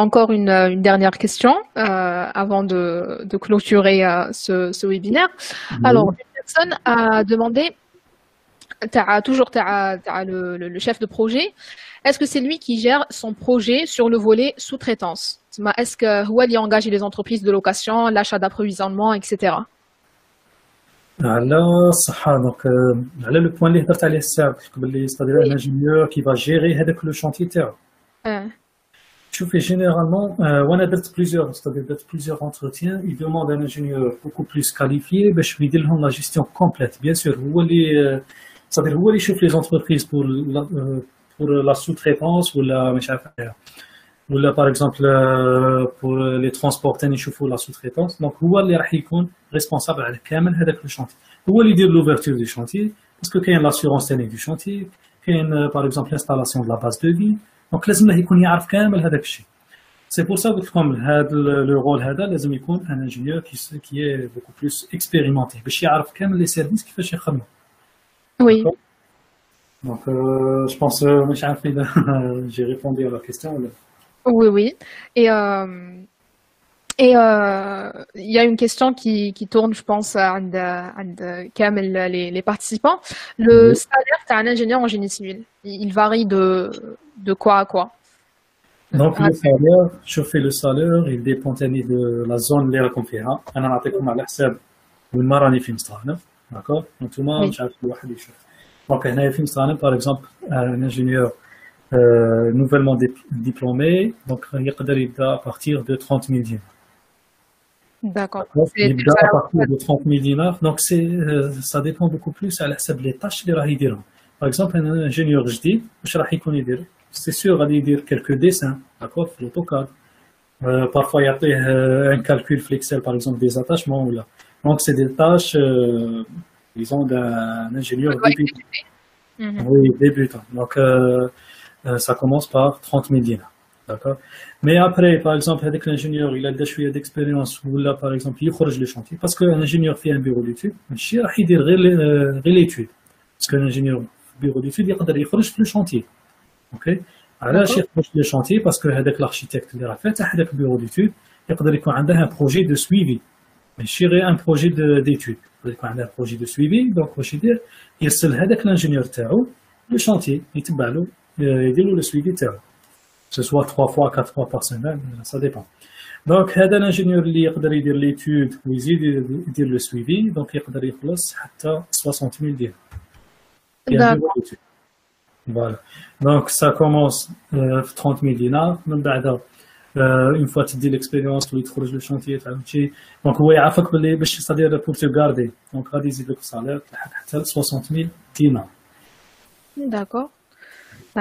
encore une dernière question avant de clôturer ce webinaire. Alors, une personne a demandé t'as le chef de projet. Est-ce que c'est lui qui gère son projet sur le volet sous-traitance? Est-ce que هو اللي engage les entreprises de location, l'achat d'approvisionnement, etc. على الصحة دونك على لو بوين اللي هضرت عليه الساعة قبل لي ستادير ان انجينيور كي فا جيري هذاك لو شونتي تاعو. آه. شوفي جينيرالمون وانا درت بليزيور ستادير درت بليزيور انتروتيان يدوموند ان انجينيور بوكو بلوس كاليفيي باش يدير لهم لا جيستيون كومبليت بيان سور هو اللي ستادير هو اللي يشوف لي زونتربريز بور لا سو تريتونس ولا مش عارف ولا باغ اكزومبل بور لي ترونسبور تاني يشوفوا لا سو تريتونس دونك هو اللي راح يكون ريسبونسابل على كامل هذاك لو شونتي هو اللي يدير لوفرتور دو شونتي باسكو كاين لاسيورونس تاني دو شونتي كاين باغ اكزومبل انستالاسيون دو لا باز دو في دونك لازم له يكون يعرف كامل هذاك الشيء سي بور سا قلت لكم هذا لو رول هذا لازم يكون ان انجينيور كي بوكو بلوس اكسبيريمونتي باش يعرف كامل لي سيرفيس كيفاش يخدموا Oui. دونك جو بونس مش عارف اذا جي ريبوندي على لا كيستيون ولا Oui, oui. Il y a une question qui tourne, je pense, عند كامل les participants. Le salaire d'un ingénieur en génie civil, il varie de quoi à quoi? Donc le salaire, شوفي le salaire il dépend تاني de la zone اللي راكم فيها. أنا نعطيكم على حساب وين ما راني في مستغرب، d'accord؟ نتوما مش عارف كل واحد يشوف. دونك هنايا في مستغرب par exemple un ingénieur nouvellement diplômé, donc يقدر يبدا à partir de 30 000 dinars. D'accord. يبدا à partir de 30 000 dinars, donc ça dépend beaucoup plus على حسب les tâches اللي راه يديرهم. Par exemple un ingénieur جديد واش راح يكون يدير؟ C'est sûr غادي يدير quelques dessins, d'accord, في l'AutoCAD. Parfois يعطيه un calcul في l'Excel par exemple des attachements ou là. Donc c'est des tâches disons d'un ingénieur débutant. Oui, débutant. Donc ça commence par 30 000 dinars. D'accord. Mais après, par exemple, avec l'ingénieur, il a déjà d'expérience ou là, par exemple, il خرج le chantier. Parce qu'un ingénieur fait un bureau d'études, ماشي راح يدير غير l'étude. Parce qu'un ingénieur bureau d'études يقدر يخرج في le chantier. Ok. علاش يخرج le chantier? Parce que هذاك l'architecte اللي راه فاتح هذاك bureau d'études يقدر يكون عنده un projet de suivi. ماشي غير un projet d'études. يقدر يكون عنده un projet de suivi. Donc واش يدير؟ يرسل هذاك l'ingénieur تاعو le chantier يتبع له يدير له le suivi تاعو. Que ce soit 3 fois, 4 fois par semaine, ça dépend. Donc, هذا l'ingénieur اللي يقدر يدير l'étude ويزيد يدير le suivi, donc يقدر يخلص حتى 60 000 dirhams. D'accord. Voilà. Donc, ça commence 30 000 dinars. من بعد une fois تدي l'expérience ويتخرج le chantier تعاودتي. Donc, هو يعرفك باللي باش c'est-à-dire pour te garder. Donc, غادي يزيد لك السالير تلحق حتى 60 000 dinars. D'accord.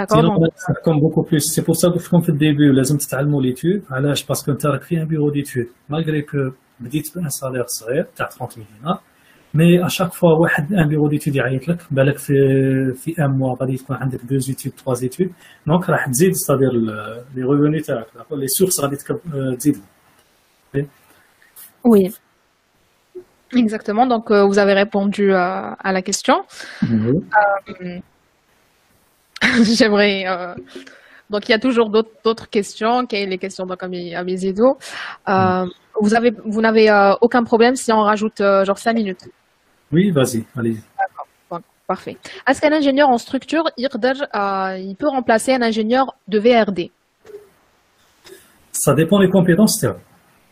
Sinon, comme beaucoup plus. C'est pour ça que comme في الديبي لازم تتعلموا l'étude. علاش باسكو انت راك في un bureau d'études. Malgré que بديت بان salaire صغير تاع 30 000 dinars. Mais à chaque fois واحد un bureau d'études يعيط لك بالك في un mois غادي تكون عندك 2 études 3 études. Donc راح تزيد c'est-à-dire les revenus تاعك les sources غادي تزيد. Oui. Exactement. Donc vous avez répondu à la question. J'aimerais. Donc, il y a toujours d'autres questions, les questions donc, à mes idoles. Vous n'avez aucun problème si on rajoute genre 5 minutes? Oui, vas-y, allez-y. D'accord, bon, parfait. Est-ce qu'un ingénieur en structure, il peut remplacer un ingénieur de VRD? Ça dépend des compétences.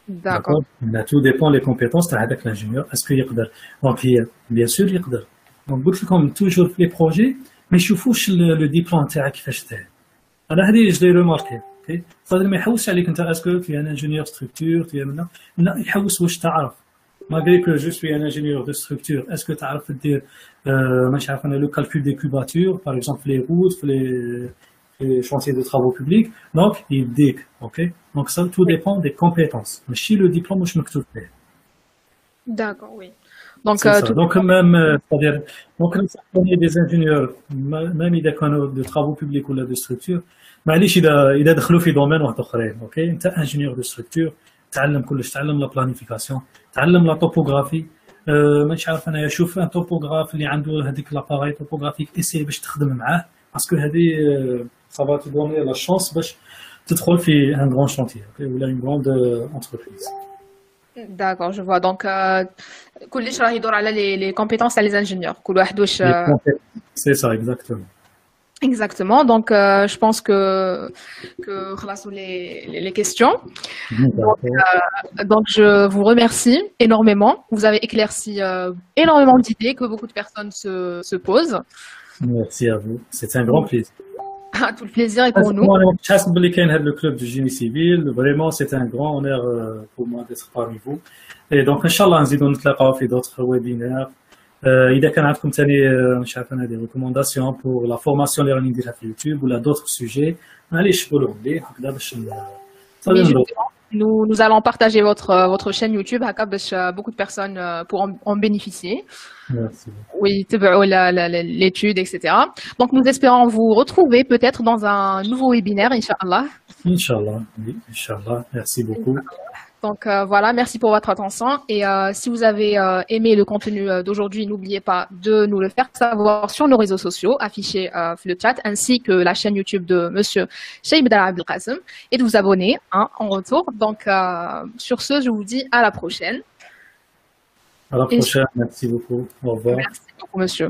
D'accord. Tout dépend des compétences de l'ingénieur. Est-ce qu'il يقدر? Donc, bien sûr, il يقدر. Donc, قلت لكم toujours les projets. ما يشوفوش لو ديبلوم تاعك كيفاش داير انا هذه جو ريماركي اوكي صدر ما يحوسش عليك انت اسكو في ان انجينيور ستركتور في منا لا يحوس واش تعرف ماغري كو جو سوي ان انجينيور دو ستركتور اسكو تعرف دير مش عارف انا لو كالكول دي كوباتور باغ اكزومبل لي روت في لي شانتيي دو ترافو بوبليك دونك يديك اوكي دونك ça tout dépend des compétences ماشي لو ديبلوم واش مكتوب فيه D'accord, oui. Donc, donc même, c'est-à-dire, donc on est des ingénieurs, même إذا كانوا de travaux publics ولا de structure، معليش إذا دخلوا في دومين واحد آخرين، أوكي؟ أنت ingénieur de structure، تعلم كلش، تعلم لا planification، تعلم لا topographie، مانيش عارف أنا شوف ان توبوغراف اللي عنده هذيك لاباراي توبوغرافيك إسي باش تخدم معاه، باسكو هذه ça va te donner la chance باش تدخل في un grand chantier، أوكي؟ ولا une grande entreprise. D'accord, je vois. Donc, كلش راه يدور على les compétences تاع les ingénieurs. كل واحد واش. C'est ça, exactement. Exactement. Donc, je pense que خلاص les questions. Donc, D'accord. donc, je vous remercie énormément. Vous avez éclairci énormément d'idées que beaucoup de personnes se posent. Merci à vous. C'est un grand plaisir. Tout le plaisir est pour nous. Moi, je حاسس باللي كاين هذا le club du génie civil. Vraiment, c'est un grand honneur pour moi d'être parmi vous. Et donc, Inch'Allah, نزيدو نتلاقاو في d'autres webinaires. إذا كان عندكم ثاني مش عارف أنا des recommandations pour la formation اللي راني نديرها في اليوتيوب ولا d'autres sujets معليش قولوا لي هكذا باش Mais justement, nous allons partager votre chaîne YouTube. Haka باش beaucoup de personnes pourront en bénéficier. Merci. Oui, l'étude, etc. Donc, nous espérons vous retrouver peut-être dans un nouveau webinaire, Inch'Allah. Inch'Allah, oui, Inch'Allah. Merci beaucoup. Donc, voilà, merci pour votre attention. Et si vous avez aimé le contenu d'aujourd'hui, n'oubliez pas de nous le faire savoir sur nos réseaux sociaux, affichés sur le chat, ainsi que la chaîne YouTube de Monsieur Cheikh Bedar Abdelkasem, et de vous abonner en retour. Donc, sur ce, je vous dis à la prochaine. À la prochaine. Merci beaucoup. Au revoir. Merci beaucoup, monsieur.